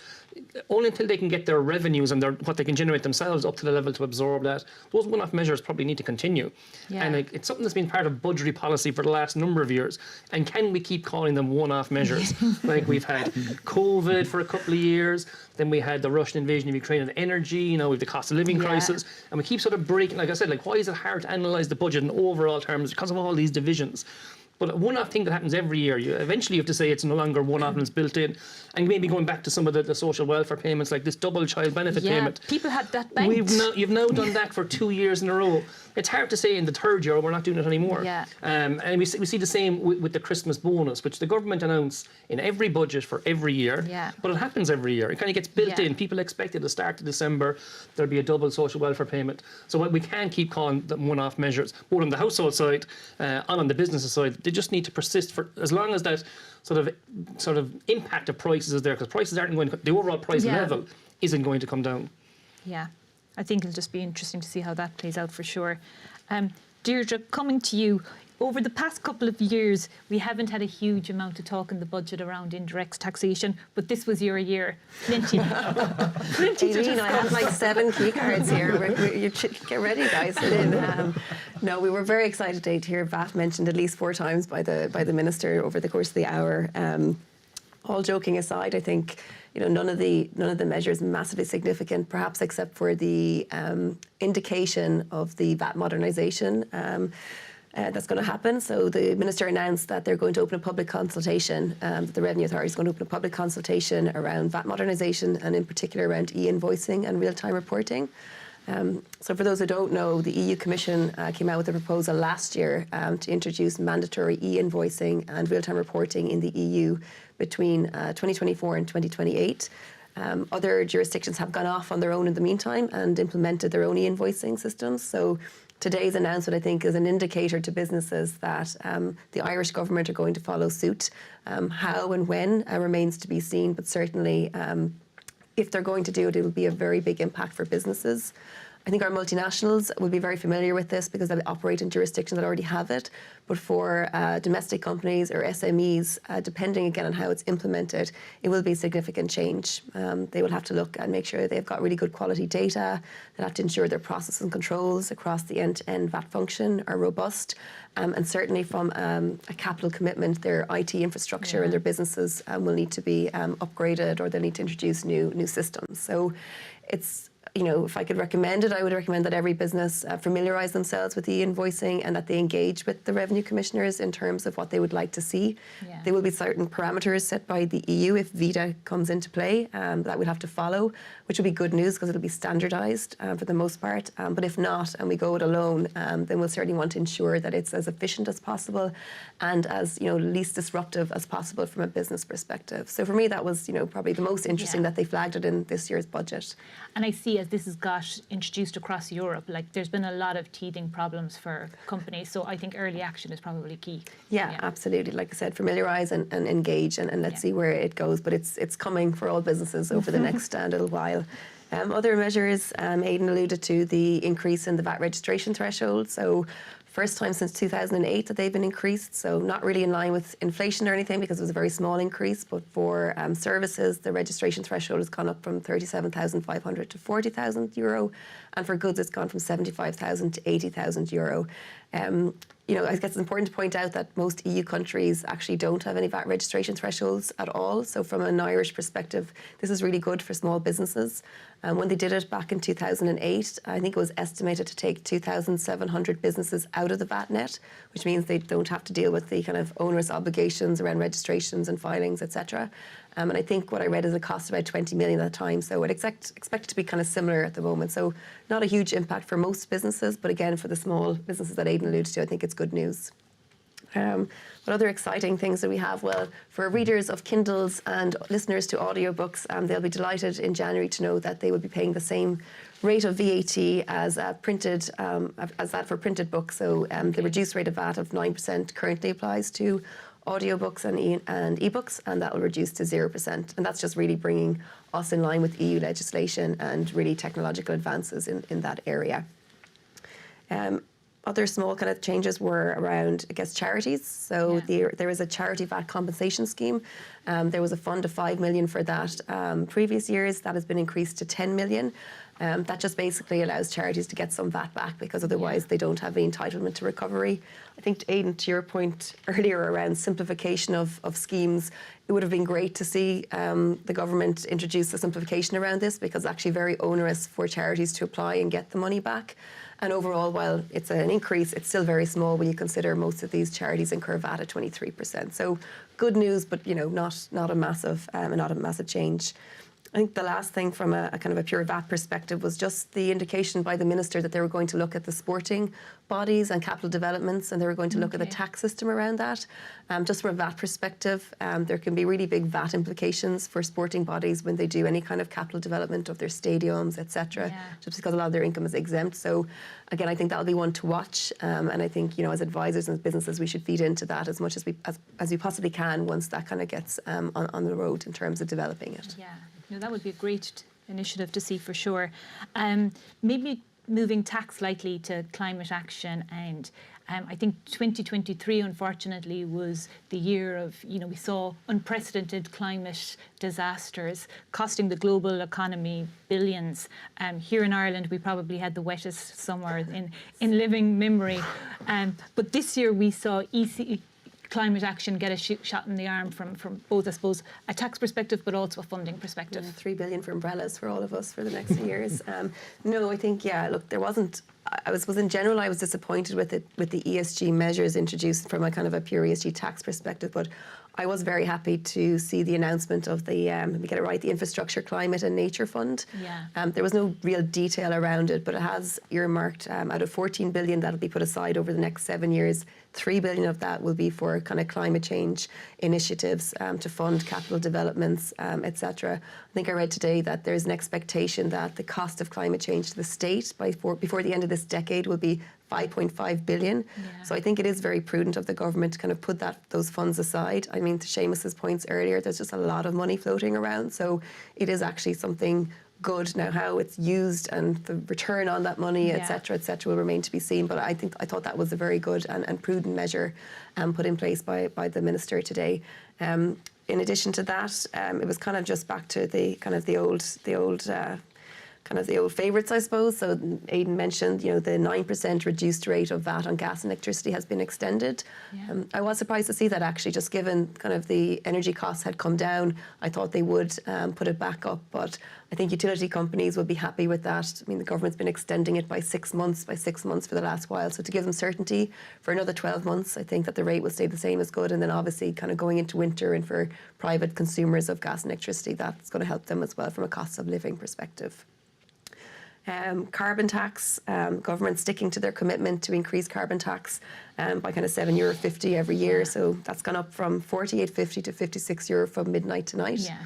only until they can get their revenues and what they can generate themselves up to the level to absorb that, those one-off measures probably need to continue. Yeah. And it's something that's been part of budgetary policy for the last number of years. And can we keep calling them one-off measures? Like we've had COVID for a couple of years, then we had the Russian invasion of Ukraine and energy, we have the cost of living crisis, and we keep sort of breaking, like I said, like why is it hard to analyse the budget in overall terms? Because of all these divisions. But a one-off thing that happens every year, eventually you have to say it's no longer one-off and it's built in. And maybe going back to some of the social welfare payments, like this double child benefit payment. People had that banked. You've now done that for 2 years in a row. It's hard to say in the third year we're not doing it anymore. Yeah. And we see the same with the Christmas bonus, which the government announced in every budget for every year. Yeah. But it happens every year. It kind of gets built Yeah. in. People expect at the start of December there'll be a double social welfare payment. So we can't keep calling them one-off measures, both on the household side and on the business side. They just need to persist for as long as that sort of impact of prices is there, because prices aren't going to, the overall price level isn't going to come down. Yeah, I think it'll just be interesting to see how that plays out for sure. Deirdre, coming to you, over the past couple of years, we haven't had a huge amount of talk in the budget around indirect taxation, but this was your year. Plenty. Plenty to Aileen, I have like 7 key cards here. You get ready, guys. No, we were very excited today to hear VAT mentioned at least 4 times by the minister over the course of the hour. All joking aside, I think none of the measures massively significant, perhaps except for the indication of the VAT modernisation. That's going to happen. So the minister announced that they're going to open a public consultation, that the Revenue Authority is going to open a public consultation around VAT modernisation and in particular around e-invoicing and real-time reporting. So for those who don't know, the EU Commission came out with a proposal last year to introduce mandatory e-invoicing and real-time reporting in the EU between 2024 and 2028. Other jurisdictions have gone off on their own in the meantime and implemented their own e-invoicing systems. So today's announcement, I think, is an indicator to businesses that the Irish government are going to follow suit. How and when remains to be seen, but certainly if they're going to do it, it'll be a very big impact for businesses. I think our multinationals will be very familiar with this because they operate in jurisdictions that already have it. But for domestic companies or SMEs, depending again on how it's implemented, it will be significant change. They will have to look and make sure they've got really good quality data. They'll have to ensure their processes and controls across the end-to-end VAT function are robust. And certainly from a capital commitment, their IT infrastructure and their businesses will need to be upgraded, or they'll need to introduce new systems. So it's, if I could recommend it, I would recommend that every business familiarise themselves with e-invoicing and that they engage with the revenue commissioners in terms of what they would like to see. Yeah. There will be certain parameters set by the EU if VITA comes into play that we'll have to follow, which will be good news because it'll be standardised for the most part. But if not, and we go it alone, then we'll certainly want to ensure that it's as efficient as possible and as least disruptive as possible from a business perspective. So for me, that was probably the most interesting that they flagged it in this year's budget. And I see as this has got introduced across Europe, like there's been a lot of teething problems for companies. So I think early action is probably key. Yeah, absolutely. Like I said, familiarise and engage and let's see where it goes. But it's coming for all businesses over the next little while. Other measures, Aidan alluded to the increase in the VAT registration threshold. So first time since 2008 that they've been increased, so not really in line with inflation or anything because it was a very small increase, but for services, the registration threshold has gone up from 37,500 to 40,000 euro, and for goods it's gone from 75,000 to 80,000 euro. I guess it's important to point out that most EU countries actually don't have any VAT registration thresholds at all. So from an Irish perspective, this is really good for small businesses. When they did it back in 2008, I think it was estimated to take 2,700 businesses out of the VAT net, which means they don't have to deal with the kind of onerous obligations around registrations and filings, etc. And I think what I read is it cost about 20 million at the time. So I'd expect it to be kind of similar at the moment. So not a huge impact for most businesses, but again, for the small businesses that Aidan alluded to, I think it's good news. What other exciting things do we have? Well, for readers of Kindles and listeners to audiobooks, they'll be delighted in January to know that they will be paying the same rate of VAT as that for printed books. So the reduced rate of VAT of 9% currently applies to audiobooks and ebooks, and that will reduce to 0%. And that's just really bringing us in line with EU legislation and really technological advances in that area. Other small kind of changes were around, I guess, charities. So there is a charity VAT compensation scheme. There was a fund of 5 million for that previous years. That has been increased to 10 million. That just basically allows charities to get some VAT back because otherwise they don't have the entitlement to recovery. I think, Aidan, to your point earlier around simplification of schemes, it would have been great to see the government introduce a simplification around this because it's actually very onerous for charities to apply and get the money back. And overall, while it's an increase, it's still very small when you consider most of these charities incur VAT at 23%. So good news, but not a massive change. I think the last thing from a kind of a pure VAT perspective was just the indication by the minister that they were going to look at the sporting bodies and capital developments, and they were going to look at the tax system around that. Just from a VAT perspective, there can be really big VAT implications for sporting bodies when they do any kind of capital development of their stadiums, etc. Just because a lot of their income is exempt. So again, I think that'll be one to watch, and I think as advisors and as businesses, we should feed into that as much as we possibly can once that kind of gets on the road in terms of developing it. Yeah. That would be a great initiative to see for sure. Maybe moving tack slightly to climate action, and I think 2023, unfortunately, was the year of, we saw unprecedented climate disasters costing the global economy billions. Here in Ireland, we probably had the wettest summer in living memory. But this year we saw climate action get a shot in the arm from both, I suppose, a tax perspective, but also a funding perspective. 3 billion for umbrellas for all of us for the next few years. No, I think, look, there wasn't. I was in general, I was disappointed with the ESG measures introduced from a kind of a pure ESG tax perspective, but I was very happy to see the announcement of the, let me get it right, the Infrastructure, Climate and Nature Fund. Yeah. There was no real detail around it, but it has earmarked out of 14 billion that'll be put aside over the next 7 years. 3 billion of that will be for kind of climate change initiatives to fund capital developments, etc. I think I read today that there's an expectation that the cost of climate change to the state before the end of this decade will be 5.5 billion. Yeah. So I think it is very prudent of the government to kind of put those funds aside. I mean, to Seamus's points earlier, there's just a lot of money floating around. So it is actually something good. Now, how it's used and the return on that money, etc., will remain to be seen. But I thought that was a very good and prudent measure put in place by the minister today. In addition to that, it was kind of just back to the old favourites, I suppose. So Aidan mentioned, the 9% reduced rate of VAT on gas and electricity has been extended. Yeah. I was surprised to see that, actually, just given kind of the energy costs had come down. I thought they would put it back up, but I think utility companies would be happy with that. I mean, the government's been extending it by 6 months for the last while. So to give them certainty for another 12 months, I think that the rate will stay the same is good. And then obviously kind of going into winter and for private consumers of gas and electricity, that's going to help them as well from a cost of living perspective. Carbon tax, government sticking to their commitment to increase carbon tax by kind of €7.50 every year. So that's gone up from €48.50 to €56 from midnight tonight. Yeah.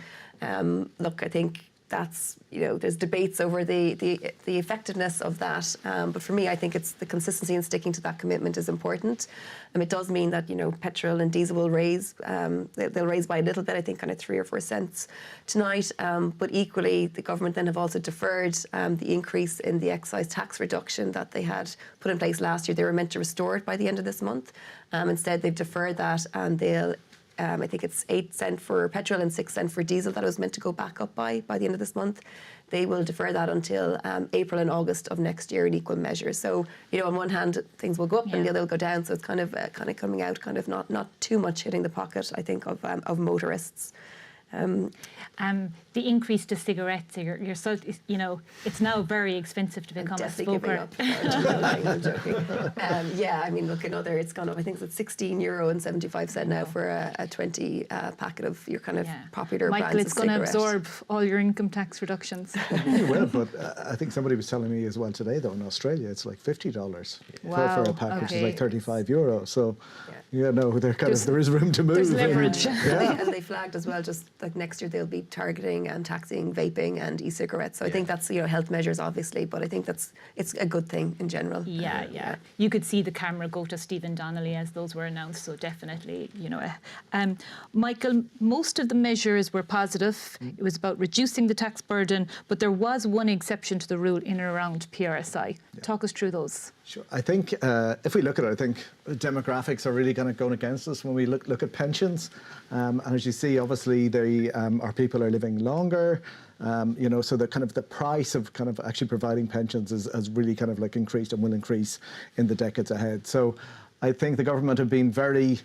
Look, I think that's, there's debates over the effectiveness of that. But for me, I think it's the consistency and sticking to that commitment is important. It does mean that, petrol and diesel will raise. They'll raise by a little bit, I think, kind of 3 or 4 cents tonight. But equally, the government then have also deferred the increase in the excise tax reduction that they had put in place last year. They were meant to restore it by the end of this month. Instead, they've deferred that, and they'll I think it's 8 cents for petrol and 6 cents for diesel that it was meant to go back up by the end of this month. They will defer that until April and August of next year in equal measure. So, on one hand, things will go up and the other will go down. So it's kind of coming out, kind of not too much hitting the pocket, I think, of motorists. The increase to cigarettes, it's now very expensive to become a smoker. I'm joking. I mean, look, it's gone up. I think it's €16.75 now for a 20 packet of your kind of popular Michael, brands it's of going to cigarette. absorb all your income tax reductions. It will, but I think somebody was telling me as well today, though, in Australia, it's like $50 for a pack, which is like €35. So, there is room to move. There's leverage. And they flagged as well, just like next year they'll be targeting and taxing vaping and e-cigarettes. So I think that's health measures, obviously, but I think it's a good thing in general. Yeah. You could see the camera go to Stephen Donnelly as those were announced. So definitely, Michael, most of the measures were positive. It was about reducing the tax burden, but there was one exception to the rule in and around PRSI. Talk us through those. Sure. I think if we look at it, I think demographics are really kind of going against us when we look at pensions. And as you see, obviously, our people are living longer. So the kind of the price of kind of actually providing pensions has really kind of like increased and will increase in the decades ahead. So I think the government have been very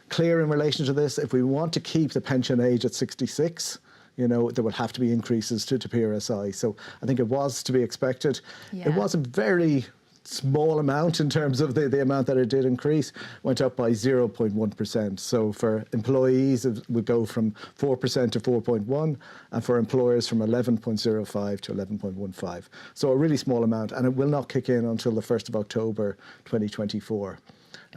clear in relation to this. If we want to keep the pension age at 66, there will have to be increases to PRSI. So I think it was to be expected. Yeah. It was a very small amount in terms of the amount that it did increase, went up by 0.1%. So for employees, it would go from 4% to 4.1%, and for employers from 11.05 to 11.15. So a really small amount, and it will not kick in until the 1st of October 2024.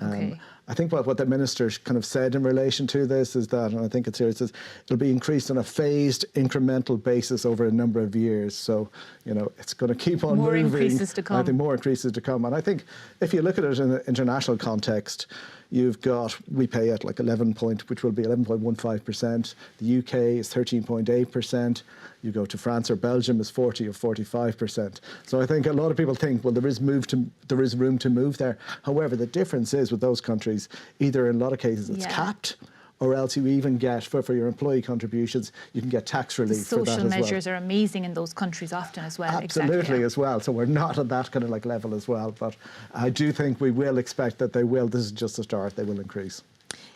Okay. I think what the minister kind of said in relation to this is that, and I think it's here, it says it'll be increased on a phased, incremental basis over a number of years. So, it's going to keep on moving. More increases to come. I think more increases to come. And I think if you look at it in an international context, we pay at like which will be 11.15%. The UK is 13.8%. You go to France or Belgium, is 40 or 45%. So I think a lot of people think, well, there is room to move there. However, the difference is with those countries, either in a lot of cases it's capped, or else you even get, for your employee contributions, you can get tax relief for that as well. Social measures are amazing in those countries often as well. Absolutely, exactly, as well. So we're not at that kind of like level as well. But I do think we will expect that they will, this is just the start, they will increase.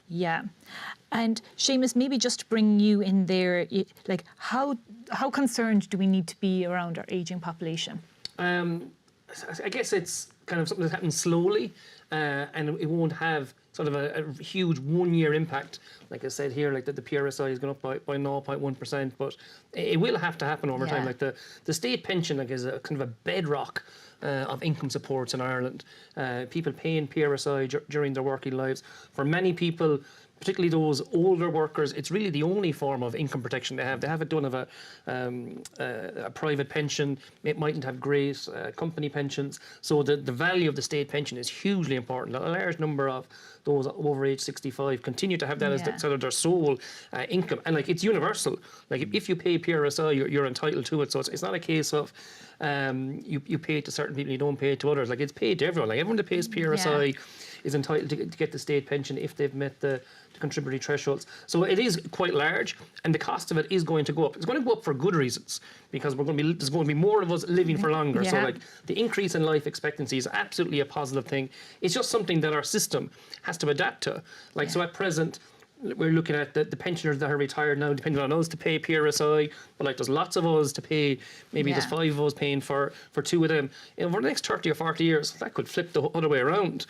Yeah. And Seamus, maybe just to bring you in there, like how concerned do we need to be around our ageing population? I guess it's kind of something that happens slowly, and it won't have sort of a huge 1 year impact. Like I said here, like that the PRSI is going up by 0.1%, but it will have to happen over time. Like the state pension like is a kind of a bedrock of income supports in Ireland. People paying PRSI during their working lives. For many people, particularly those older workers, it's really the only form of income protection they have. They have it done of a private pension. It mightn't have great company pensions. So the value of the state pension is hugely important. A large number of those over age 65 continue to have that as sort of their sole income. And like it's universal. Like if you pay PRSI, you're entitled to it. So it's not a case of you pay it to certain people, you don't pay it to others. Like it's paid to everyone. Like everyone that pays PRSI is entitled to get the state pension if they've met the contributory thresholds. So it is quite large, and the cost of it is going to go up. It's going to go up for good reasons, because there's going to be more of us living for longer. So like the increase in life expectancy is absolutely a positive thing. It's just something that our system has to adapt to. Like so at present, we're looking at the pensioners that are retired now, depending on us to pay PRSI, but like there's lots of us to pay, maybe there's 5 of us paying for 2 of them. Over the next 30 or 40 years, that could flip the other way around.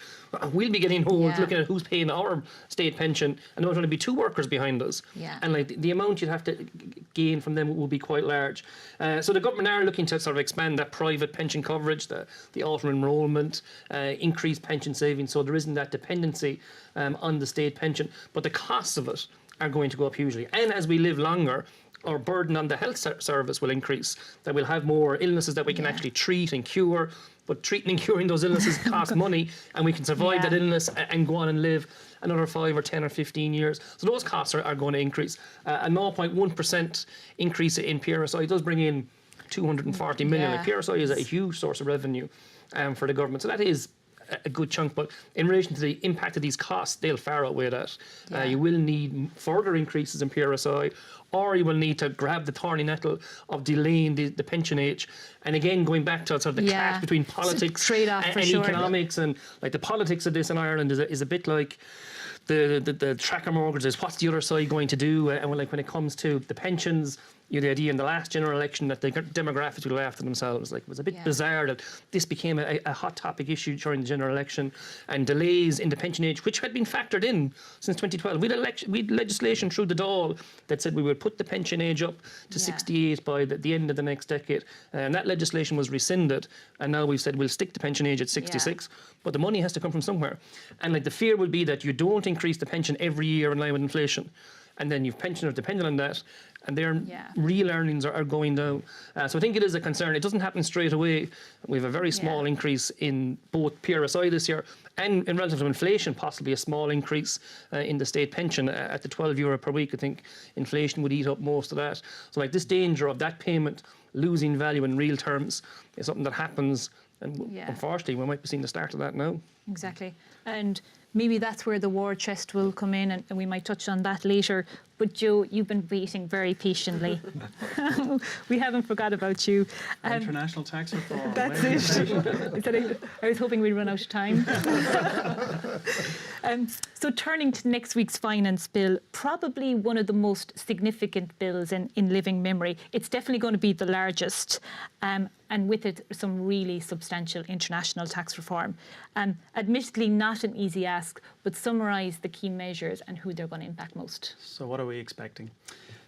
We'll be getting old looking at who's paying our state pension, and there's going to be 2 workers behind us. And like the amount you'd have to gain from them will be quite large. So the government are looking to sort of expand that private pension coverage, the auto enrolment, increase pension savings, so there isn't that dependency on the state pension. But the costs of it are going to go up hugely. And as we live longer, our burden on the health service will increase, that we'll have more illnesses that we can actually treat and cure. But treating and curing those illnesses costs money, and we can survive that illness and go on and live another 5 or 10 or 15 years. So those costs are going to increase. A 0.1% increase in PRSI does bring in 240 million. Like PRSI is a huge source of revenue for the government. So that is a good chunk, but in relation to the impact of these costs, they'll far outweigh that. You will need further increases in PRSI, or you will need to grab the thorny nettle of delaying the pension age. And again, going back to sort of the clash between politics and economics, and like the politics of this in Ireland is a bit like the tracker mortgages. What's the other side going to do? And like when it comes to the pensions, you had the idea in the last general election that the demographics would go after themselves. Like it was a bit bizarre that this became a hot topic issue during the general election, and delays in the pension age, which had been factored in since 2012. We'd legislation through the Dáil that said we would put the pension age up to 68 by the end of the next decade, and that legislation was rescinded. And now we've said we'll stick the pension age at 66, but the money has to come from somewhere. And like the fear will be that you don't increase the pension every year in line with inflation, and then you've pensioners dependent on that, and their real earnings are going down. So I think it is a concern. It doesn't happen straight away. We have a very small increase in both PRSI this year, and in relative to inflation, possibly a small increase in the state pension at the €12 per week. I think inflation would eat up most of that. So like this danger of that payment losing value in real terms is something that happens, and unfortunately we might be seeing the start of that now. Exactly. And maybe that's where the war chest will come in, and we might touch on that later. But Joe, you've been waiting very patiently. We haven't forgot about you. International tax reform. That's it. I was hoping we'd run out of time. So turning to next week's finance bill, probably one of the most significant bills in living memory. It's definitely going to be the largest, and with it some really substantial international tax reform. Admittedly not an easy ask, but summarise the key measures and who they're going to impact most. So what are we expecting?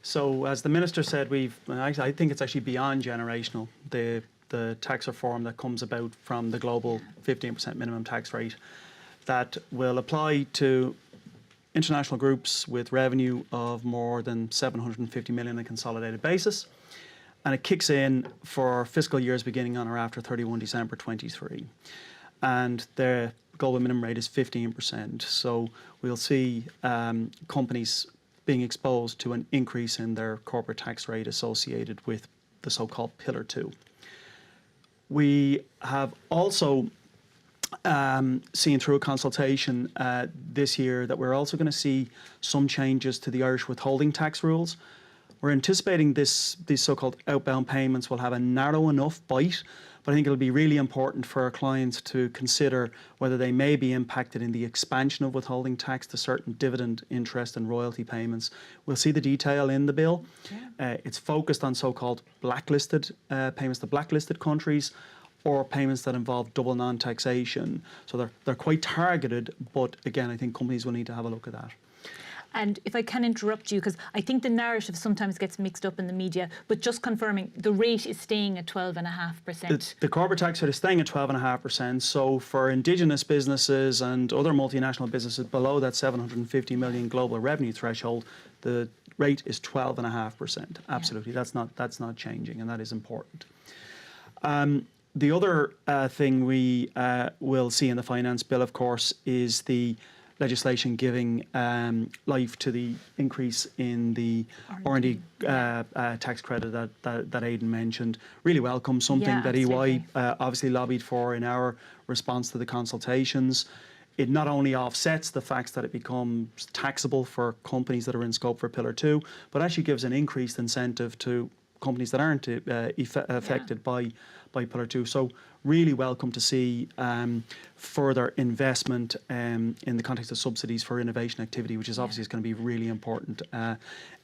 So as the Minister said, I think it's actually beyond generational, the tax reform that comes about from the global 15% minimum tax rate that will apply to international groups with revenue of more than 750 million on a consolidated basis. And it kicks in for fiscal years beginning on or after 31 December 23. And the global minimum rate is 15%. So we'll see companies being exposed to an increase in their corporate tax rate associated with the so-called Pillar 2. We have also seen through a consultation this year that we're also going to see some changes to the Irish withholding tax rules. We're anticipating these so-called outbound payments will have a narrow enough bite, but I think it'll be really important for our clients to consider whether they may be impacted in the expansion of withholding tax to certain dividend, interest and royalty payments. We'll see the detail in the bill. It's focused on so-called blacklisted payments to blacklisted countries or payments that involve double non-taxation. So they're quite targeted, but again, I think companies will need to have a look at that. And if I can interrupt you, because I think the narrative sometimes gets mixed up in the media, but just confirming, the rate is staying at 12.5%. The corporate tax rate is staying at 12.5%. So for Indigenous businesses and other multinational businesses below that 750 million global revenue threshold, the rate is 12.5%. Absolutely, that's not changing, and that is important. The other thing we will see in the finance bill, of course, is the legislation giving life to the increase in the R&D tax credit that Aidan mentioned. Really welcome, something that EY obviously lobbied for in our response to the consultations. It not only offsets the fact that it becomes taxable for companies that are in scope for Pillar 2, but actually gives an increased incentive to companies that aren't affected by Pillar 2. So really welcome to see further investment in the context of subsidies for innovation activity, which is obviously going to be really important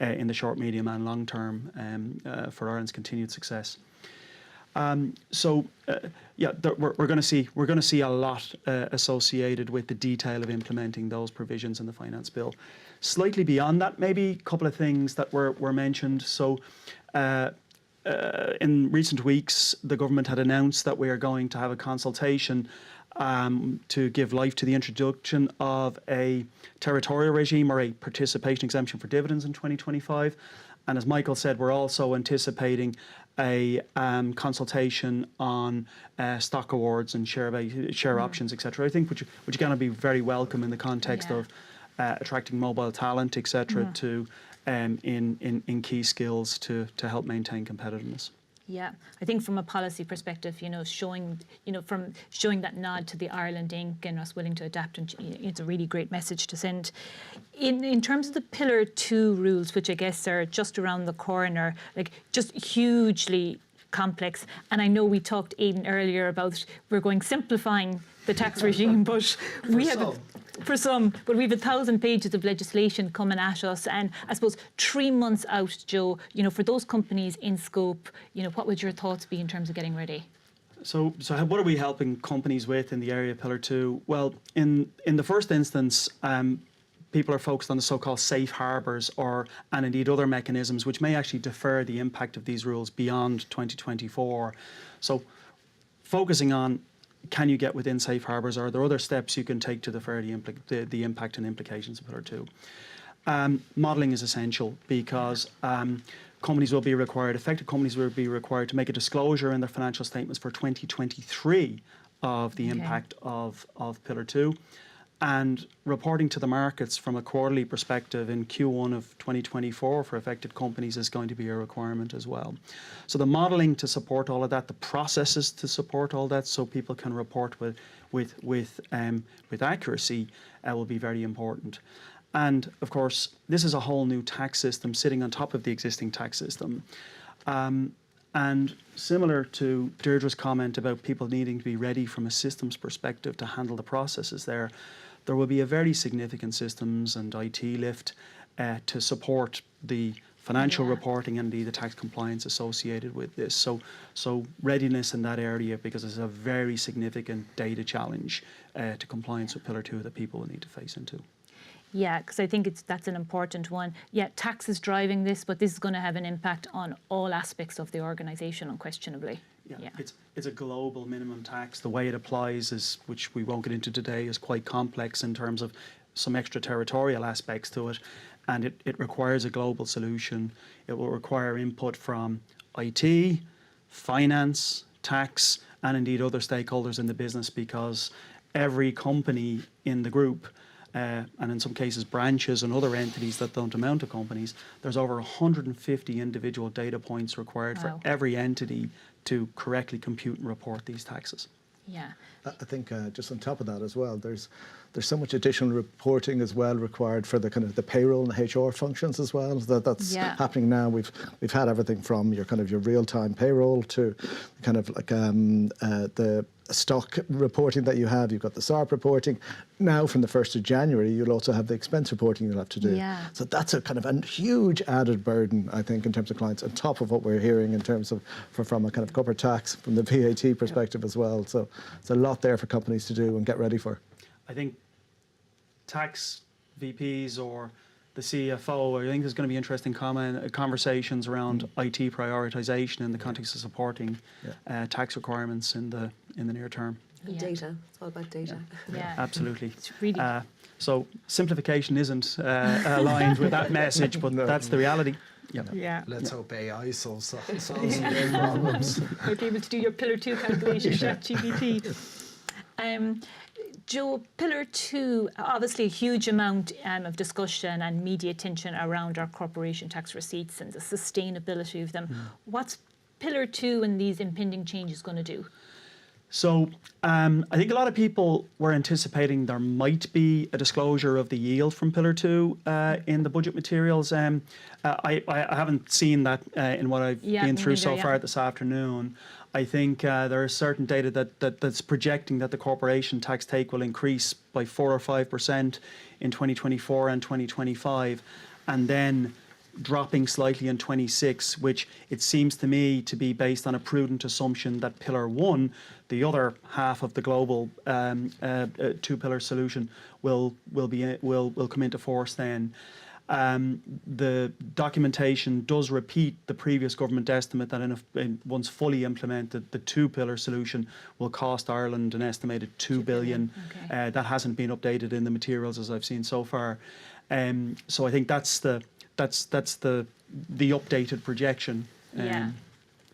in the short, medium and long term for Ireland's continued success. We're going to see a lot associated with the detail of implementing those provisions in the finance bill. Slightly beyond that, maybe a couple of things that were mentioned. So in recent weeks, the government had announced that we are going to have a consultation to give life to the introduction of a territorial regime or a participation exemption for dividends in 2025. And as Michael said, we're also anticipating a consultation on stock awards and share options, etc. I think which are going to be very welcome in the context of attracting mobile talent, etc. to in key skills to help maintain competitiveness. Yeah, I think from a policy perspective, showing that nod to the Ireland Inc. and us willing to adapt, and it's a really great message to send. In terms of the Pillar 2 rules, which I guess are just around the corner, like just hugely complex. And I know we talked, Aidan, earlier about we're going simplifying the tax regime, but we have for some, but we have 1,000 pages of legislation coming at us, and I suppose 3 months out, Joe, for those companies in scope, what would your thoughts be in terms of getting ready? So what are we helping companies with in the area of Pillar 2? Well, in the first instance, people are focused on the so-called safe harbours and indeed other mechanisms which may actually defer the impact of these rules beyond 2024. So focusing on, can you get within safe harbours? Are there other steps you can take to defer the impact and implications of Pillar 2? Modelling is essential because affected companies will be required to make a disclosure in their financial statements for 2023 of the impact of Pillar 2. And reporting to the markets from a quarterly perspective in Q1 of 2024 for affected companies is going to be a requirement as well. So the modelling to support all of that, the processes to support all that, so people can report with accuracy, will be very important. And of course, this is a whole new tax system sitting on top of the existing tax system. And similar to Deirdre's comment about people needing to be ready from a systems perspective to handle the processes there will be a very significant systems and IT lift to support the financial reporting and the tax compliance associated with this. So readiness in that area, because it's a very significant data challenge to compliance with Pillar 2 that people will need to face into. Yeah, because I think that's an important one. Yeah, tax is driving this, but this is going to have an impact on all aspects of the organisation, unquestionably. Yeah. It's a global minimum tax. The way it applies which we won't get into today, is quite complex in terms of some extraterritorial aspects to it, and it requires a global solution. It will require input from IT, finance, tax, and indeed other stakeholders in the business, because every company in the group and in some cases branches and other entities that don't amount to companies, there's over 150 individual data points required for Wow. every entity to correctly compute and report these taxes. Yeah. I think just on top of that as well, there's so much additional reporting as well required for the kind of the payroll and HR functions as well. That's Yeah. happening now. We've had everything from your kind of your real-time payroll to kind of like the stock reporting that you have. You've got the SARP reporting. Now from the 1st of January, you'll also have the expense reporting you'll have to do. Yeah. So that's a kind of a huge added burden, I think, in terms of clients, on top of what we're hearing in terms of from a kind of corporate tax, from the VAT perspective as well. So it's a lot there for companies to do and get ready for. I think tax VPs or the CFO, I think there's going to be interesting conversations around IT prioritisation in the context of supporting tax requirements in the near term. Yeah. Data. It's all about data. Yeah. Absolutely. It's really So simplification isn't aligned with that message, but that's the reality. Yep. yeah. Let's hope AI solves some of their problems. Might be able to do your Pillar 2 calculation, ChatGPT. Joe, Pillar 2, obviously a huge amount of discussion and media attention around our corporation tax receipts and the sustainability of them. What's Pillar 2 and these impending changes going to do? So I think a lot of people were anticipating there might be a disclosure of the yield from Pillar 2 in the budget materials. I haven't seen that in what I've been through so far this afternoon. I think there is certain data that's projecting that the corporation tax take will increase by 4 or 5% in 2024 and 2025, and then dropping slightly in 26, which it seems to me to be based on a prudent assumption that Pillar 1, the other half of the global two-pillar solution, will come into force then. The documentation does repeat the previous government estimate that once fully implemented, the two-pillar solution will cost Ireland an estimated $2 billion. Okay. That hasn't been updated in the materials as I've seen so far. So I think that's the updated projection.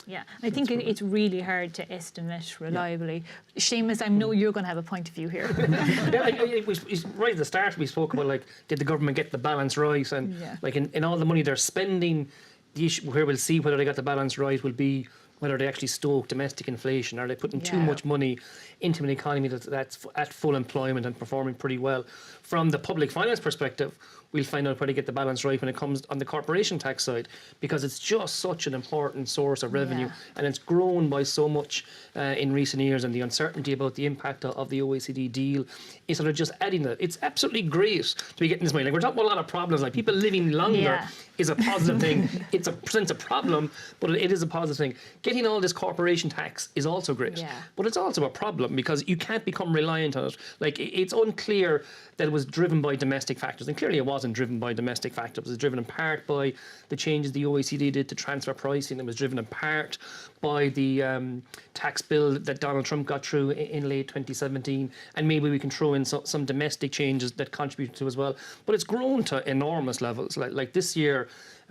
Yeah, I think it's really hard to estimate reliably. Seamus, I know you're going to have a point of view here. Right at the start, we spoke about, like, did the government get the balance right? And like in all the money they're spending, the issue where we'll see whether they got the balance right will be whether they actually stoke domestic inflation. Are they putting too much money into an economy that's at full employment and performing pretty well? From the public finance perspective, we'll find out where they get the balance right when it comes on the corporation tax side, because it's just such an important source of revenue, and it's grown by so much in recent years, and the uncertainty about the impact of the OECD deal is sort of just adding that. It's absolutely great to be getting this money. Like, we're talking about a lot of problems, like people living longer is a positive thing. It presents a problem, but it is a positive thing. Getting all this corporation tax is also great, but it's also a problem because you can't become reliant on it. Like, it's unclear that it was driven by domestic factors, and clearly it wasn't driven by domestic factors. It was driven in part by the changes the OECD did to transfer pricing. It was driven in part by the tax bill that Donald Trump got through in late 2017, and maybe we can throw in some domestic changes that contributed to as well. But it's grown to enormous levels. Like this year,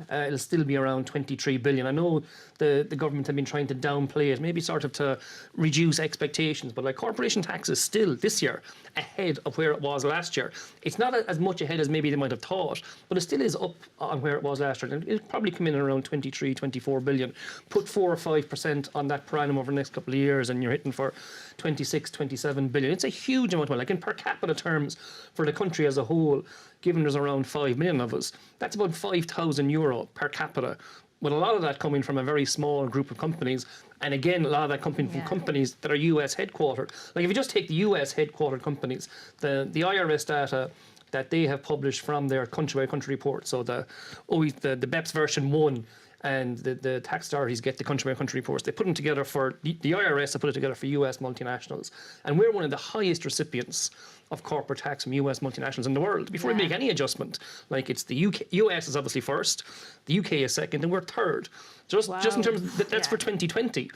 it'll still be around 23 billion. I know the government have been trying to downplay it, maybe sort of to reduce expectations, but like corporation tax is still this year ahead of where it was last year. It's not as much ahead as maybe they might have thought, but it still is up on where it was last year. And it'll probably come in around 23, 24 billion. Put 4 or 5% on that per annum over the next couple of years and you're hitting for 26, 27 billion. It's a huge amount of money. Like in per capita terms for the country as a whole, given there's around 5 million of us, that's about €5,000 per capita, with a lot of that coming from a very small group of companies. And again, a lot of that coming from companies that are US headquartered. Like if you just take the US headquartered companies, the IRS data that they have published from their country by country report, so the BEPS version 1, and the tax authorities get the country by country reports. They put them together for the IRS, they put it together for US multinationals. And we're one of the highest recipients of corporate tax from US multinationals in the world before we make any adjustment. Like it's the US is obviously first, the UK is second, and we're third. Just in terms of that's for 2020.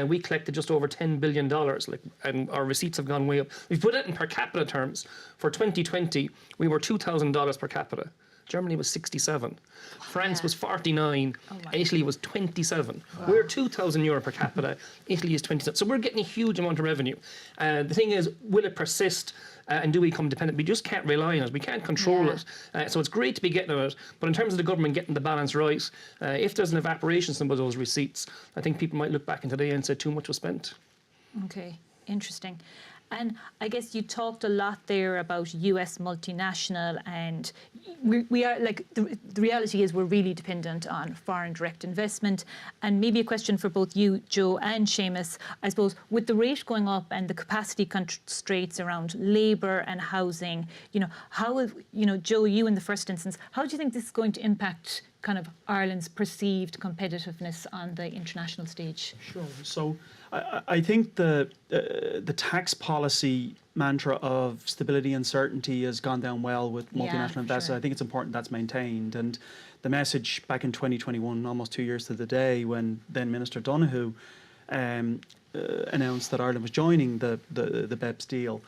We collected just over $10 billion, and our receipts have gone way up. We've put it in per capita terms. For 2020, we were $2,000 per capita. Germany was 67. France was 49. my. Italy was 27. We're €2,000 per capita. Italy is 27. So we're getting a huge amount of revenue. The thing is, will it persist? And do we become dependent? We just can't rely on it. We can't control it. So it's great to be getting at it. But in terms of the government getting the balance right, if there's an evaporation of some of those receipts, I think people might look back in today and say too much was spent. Okay, interesting. And I guess you talked a lot there about US multinational, and we are like, the reality is we're really dependent on foreign direct investment. And maybe a question for both you, Joe and Seamus, I suppose, with the rate going up and the capacity constraints around labour and housing, how, Joe, you in the first instance, how do you think this is going to impact kind of Ireland's perceived competitiveness on the international stage? Sure. So I think the tax policy mantra of stability and certainty has gone down well with multinational investors. Sure. I think it's important that's maintained. And the message back in 2021, almost 2 years to the day, when then Minister Donoghue announced that Ireland was joining the BEPS deal,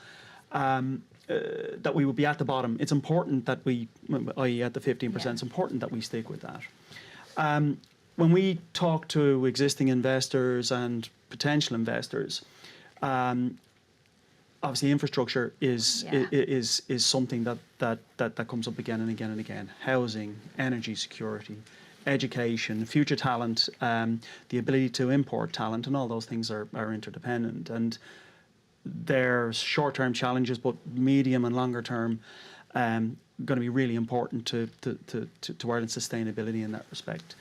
that we would be at the bottom. It's important that we, i.e. at the 15%, it's important that we stick with that. When we talk to existing investors and potential investors, obviously infrastructure is something that comes up again and again and again. Housing, energy security, education, future talent, the ability to import talent, and all those things are interdependent. And there's short-term challenges, but medium and longer term going to be really important to Ireland's sustainability in that respect.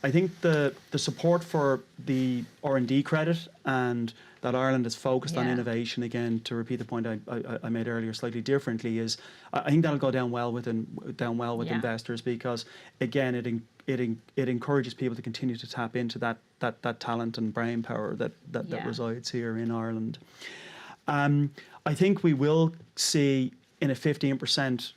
I think the support for the R&D credit and that Ireland is focused on innovation, again, to repeat the point I made earlier slightly differently, is I think that'll go down well with investors, because again it encourages people to continue to tap into that talent and brain power that resides here in Ireland. I think we will see, in a 15%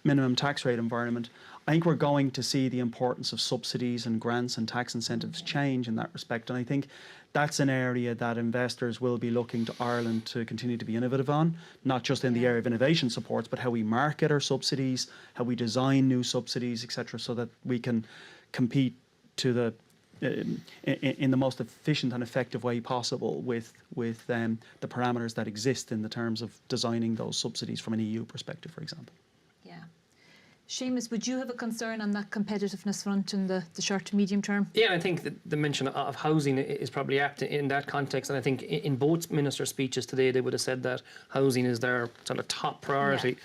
minimum tax rate environment, I think we're going to see the importance of subsidies and grants and tax incentives change in that respect. And I think that's an area that investors will be looking to Ireland to continue to be innovative on, not just in the area of innovation supports, but how we market our subsidies, how we design new subsidies, etc., so that we can compete to the in the most efficient and effective way possible with the parameters that exist in the terms of designing those subsidies from an EU perspective, for example. Yeah. Seamus, would you have a concern on that competitiveness front in the short to medium term? Yeah, I think the mention of housing is probably apt in that context. And I think in both minister speeches today, they would have said that housing is their sort of top priority. Yeah.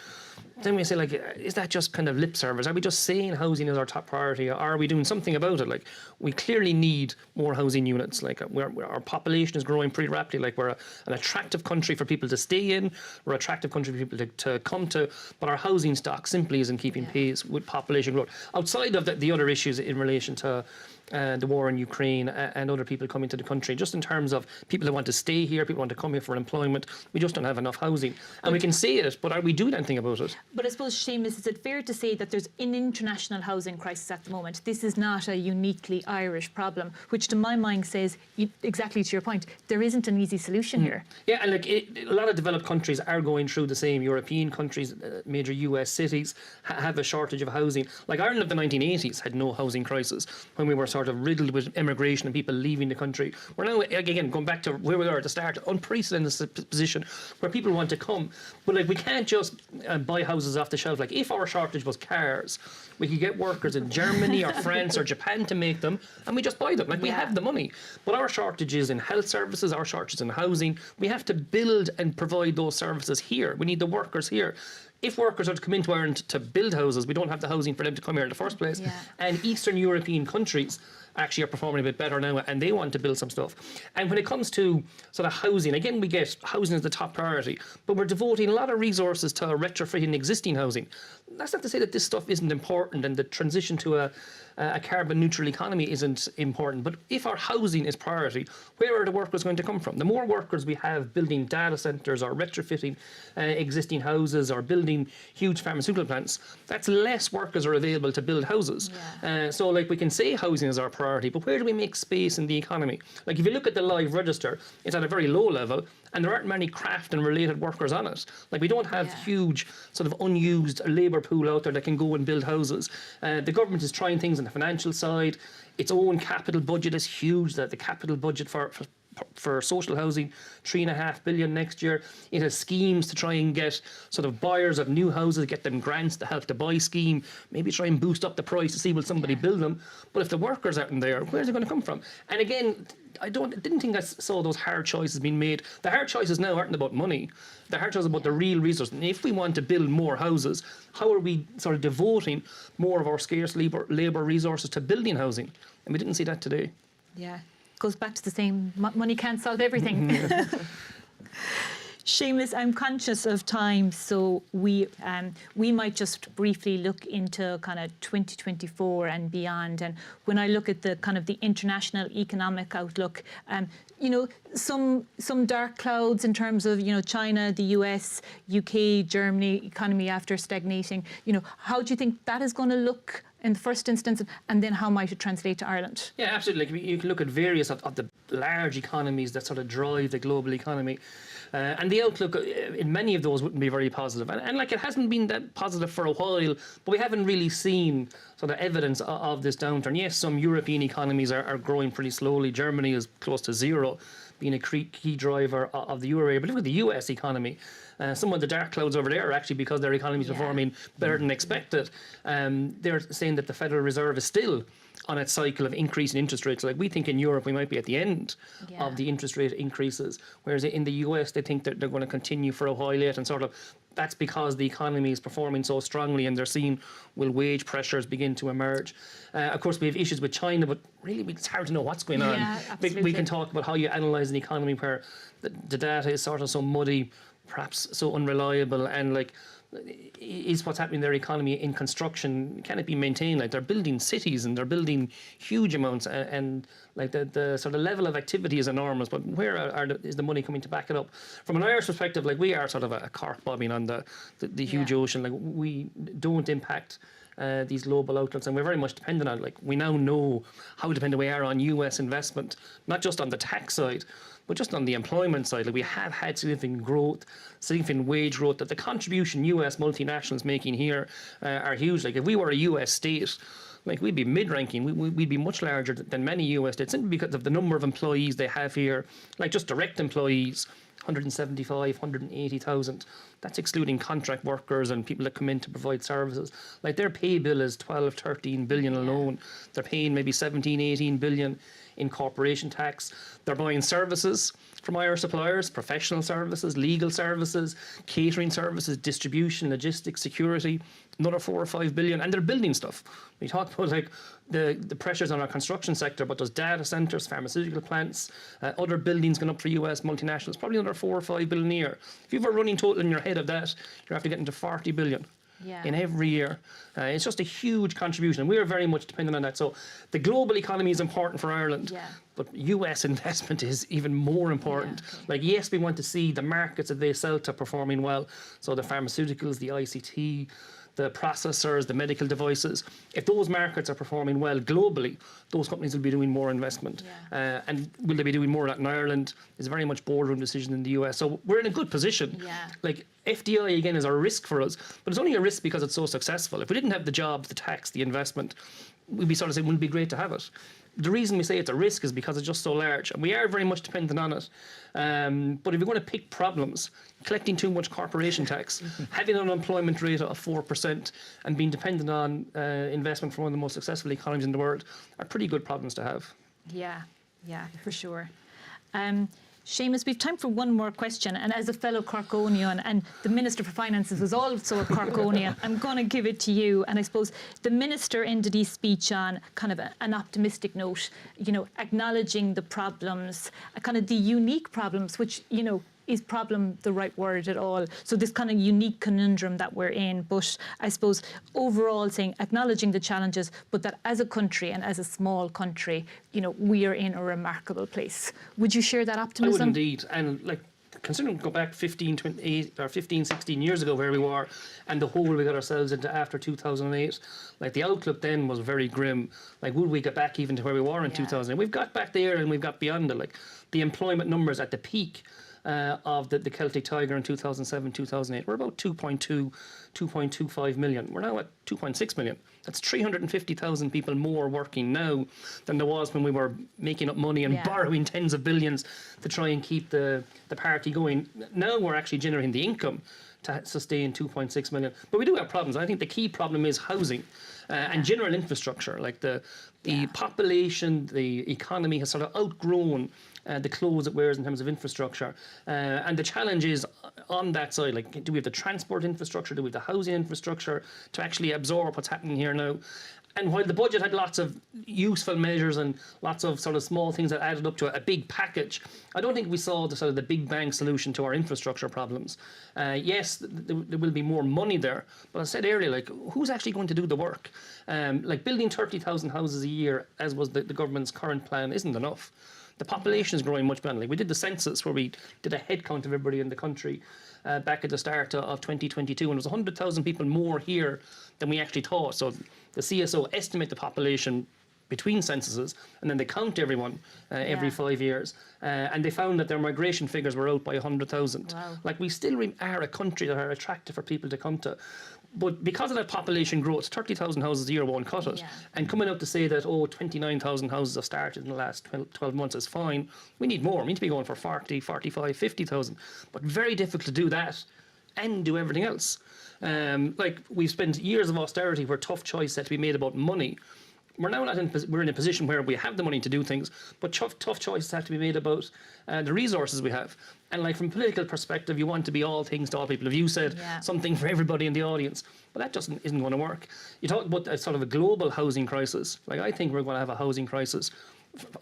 Then we say, like, is that just kind of lip service? Are we just saying housing is our top priority, or are we doing something about it? Like, we clearly need more housing units. Like, our population is growing pretty rapidly. Like, we're an attractive country for people to stay in. We're an attractive country for people to come to. But our housing stock simply isn't keeping pace with population growth. Outside of the other issues in relation to the war in Ukraine and other people coming to the country, just in terms of people that want to stay here, people want to come here for employment, we just don't have enough housing. And we can say it, but are we doing anything about it? But I suppose, Seamus, is it fair to say that there's an international housing crisis at the moment? This is not a uniquely Irish problem, which to my mind says, exactly to your point, there isn't an easy solution here. Yeah, and a lot of developed countries are going through the same. European countries, major US cities have a shortage of housing. Like Ireland of the 1980s had no housing crisis when we were sort of riddled with immigration and people leaving the country. We're now, again, going back to where we were at the start, unprecedented position where people want to come. But like, we can't just buy houses off the shelf. Like, if our shortage was cars, we could get workers in Germany or France or Japan to make them, and we just buy them. Like, we have the money. But our shortage is in health services, our shortage is in housing. We have to build and provide those services here. We need the workers here. If workers are to come into Ireland to build houses, we don't have the housing for them to come here in the first place. Yeah. And Eastern European countries actually are performing a bit better now, and they want to build some stuff. And when it comes to sort of housing, again, we get housing as the top priority, but we're devoting a lot of resources to retrofitting existing housing. That's not to say that this stuff isn't important and the transition to a carbon neutral economy isn't important. But if our housing is priority, where are the workers going to come from? The more workers we have building data centres or retrofitting existing houses or building huge pharmaceutical plants, that's less workers are available to build houses. Yeah. So like, we can say housing is our priority, but where do we make space in the economy? Like if you look at the live register, it's at a very low level, and there aren't many craft and related workers on it. Like we don't have huge sort of unused labour pool out there that can go and build houses. The government is trying things on the financial side. Its own capital budget is huge. That the capital budget for social housing, 3.5 billion next year. It has schemes to try and get sort of buyers of new houses, get them grants to help to buy scheme, maybe try and boost up the price to see will somebody build them. But if the workers aren't there, where's it going to come from? And again, I didn't think I saw those hard choices being made. The hard choices now aren't about money. The hard choices are about the real resource. And if we want to build more houses, how are we sort of devoting more of our scarce labour resources to building housing? And we didn't see that today. Yeah. Goes back to the same money can't solve everything. Seamus, I'm conscious of time, so we might just briefly look into kind of 2024 and beyond. And when I look at the kind of the international economic outlook, you know, some dark clouds in terms of, you know, China, the US, UK, Germany economy after stagnating. You know, how do you think that is going to look in the first instance, and then how might it translate to Ireland? Yeah, absolutely. Like, you can look at various of the large economies that sort of drive the global economy. And the outlook in many of those wouldn't be very positive. And like, it hasn't been that positive for a while, but we haven't really seen sort of evidence of this downturn. Yes, some European economies are growing pretty slowly. Germany is close to zero, being a key driver of the euro area. But look at the US economy. Some of the dark clouds over there are actually because their economy is performing better than expected. They're saying that the Federal Reserve is still on its cycle of increasing interest rates. Like we think in Europe we might be at the end of the interest rate increases, whereas in the US they think that they're going to continue for a while yet, and sort of that's because the economy is performing so strongly, and they're seeing will wage pressures begin to emerge. Of course, we have issues with China, but really it's hard to know what's going on. We can talk about how you analyse an economy where the data is sort of so muddy, perhaps so unreliable, and like, is what's happening in their economy in construction, can it be maintained? Like, they're building cities and they're building huge amounts, and like the sort of level of activity is enormous, but where is the money coming to back it up? From an Irish perspective, like, we are sort of a cork bobbing on the huge ocean. Like, we don't impact these global outlets, and we're very much dependent on, like, we now know how dependent we are on US investment, not just on the tax side, but just on the employment side. Like, we have had significant growth, significant wage growth, that the contribution US multinationals making here are huge. Like, if we were a US state, like, we'd be mid-ranking, we'd be much larger than many US states, simply because of the number of employees they have here, like just direct employees, 175, 180,000. That's excluding contract workers and people that come in to provide services. Like, their pay bill is 12, 13 billion alone. They're paying maybe 17, 18 billion in corporation tax. They're buying services from Irish suppliers, professional services, legal services, catering services, distribution, logistics, security, another 4 or 5 billion, and they're building stuff. We talk about, like, the pressures on our construction sector, but there's data centres, pharmaceutical plants, other buildings going up for US multinationals, probably another 4 or 5 billion a year. If you have a running total in your head of that, you're after getting to 40 billion. In every year. It's just a huge contribution, and we are very much dependent on that. So the global economy is important for Ireland, but US investment is even more important. Like, yes, we want to see the markets that they sell to performing well, so the pharmaceuticals, the ICT, the processors, the medical devices. If those markets are performing well globally, those companies will be doing more investment. And will they be doing more of that in Ireland is very much boardroom decision in the US. So we're in a good position. Like, FDI, again, is a risk for us, but it's only a risk because it's so successful. If we didn't have the jobs, the tax, the investment, we'd be sort of saying, wouldn't it be great to have it? The reason we say it's a risk is because it's just so large, and we are very much dependent on it. But if you're going to pick problems, collecting too much corporation tax, having an unemployment rate of 4%, and being dependent on investment from one of the most successful economies in the world are pretty good problems to have. Yeah, for sure. Seamus, we've time for one more question, and as a fellow Corkonian, and the Minister for Finances was also a Corkonian, I'm going to give it to you. And I suppose the Minister ended his speech on kind of an optimistic note, you know, acknowledging the problems, kind of the unique problems, which, you know, is problem the right word at all? So this kind of unique conundrum that we're in, but I suppose overall saying, acknowledging the challenges, but that as a country and as a small country, you know, we are in a remarkable place. Would you share that optimism? I would indeed. And like, considering we go back 15, 16 years ago where we were, and the hole we got ourselves into after 2008, like the outlook then was very grim. Like, would we get back even to where we were in 2008? We've got back there and we've got beyond it. Like, the employment numbers at the peak of the Celtic Tiger in 2007, 2008 were about 2.25 million. We're now at 2.6 million. That's 350,000 people more working now than there was when we were making up money and borrowing tens of billions to try and keep the party going. Now we're actually generating the income to sustain 2.6 million. But we do have problems. I think the key problem is housing and general infrastructure. Like the population, the economy has sort of outgrown the clothes it wears in terms of infrastructure. And the challenge is on that side, like, do we have the transport infrastructure, do we have the housing infrastructure to actually absorb what's happening here now? And while the budget had lots of useful measures and lots of sort of small things that added up to a big package, I don't think we saw the sort of the big bang solution to our infrastructure problems. Yes, there will be more money there, but I said earlier, like, who's actually going to do the work? Like, building 30,000 houses a year, as was the government's current plan, isn't enough. The population is growing much better. Like, we did the census where we did a head count of everybody in the country back at the start of 2022, and there was 100,000 people more here than we actually thought. So the CSO estimate the population between censuses, and then they count everyone every 5 years. And they found that their migration figures were out by 100,000. Wow. Like, we still are a country that are attractive for people to come to. But because of that population growth, 30,000 houses a year won't cut it. Yeah. And coming out to say that, 29,000 houses have started in the last 12 months is fine. We need more. We need to be going for 40, 45, 50,000. But very difficult to do that and do everything else. Like, we've spent years of austerity where tough choice had to be made about money. We're now not we're in a position where we have the money to do things, but tough choices have to be made about the resources we have. And, like, from a political perspective, you want to be all things to all people. If you said something for everybody in the audience, but that just isn't going to work. You talk about a sort of a global housing crisis. Like, I think we're going to have a housing crisis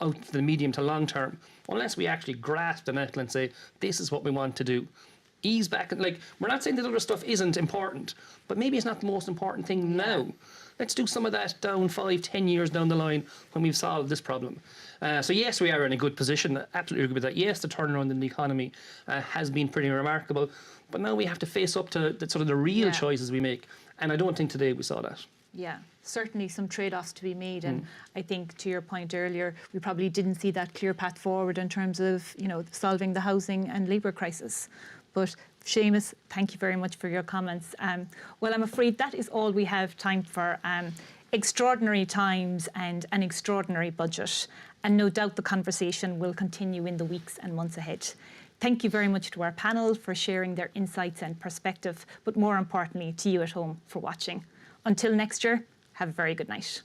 out for the medium to long term, unless we actually grasp the nettle and say, this is what we want to do. Ease back. Like, we're not saying that other stuff isn't important, but maybe it's not the most important thing now. Let's do some of that down 5, 10 years down the line when we've solved this problem. So yes, we are in a good position. Absolutely agree with that. Yes, the turnaround in the economy has been pretty remarkable, but now we have to face up to the real choices we make. And I don't think today we saw that. Yeah, certainly some trade-offs to be made, and I think, to your point earlier, we probably didn't see that clear path forward in terms of, solving the housing and labour crisis. But Seamus, thank you very much for your comments. Well, I'm afraid that is all we have time for. Extraordinary times and an extraordinary budget, and no doubt the conversation will continue in the weeks and months ahead. Thank you very much to our panel for sharing their insights and perspective, but more importantly to you at home for watching. Until next year, have a very good night.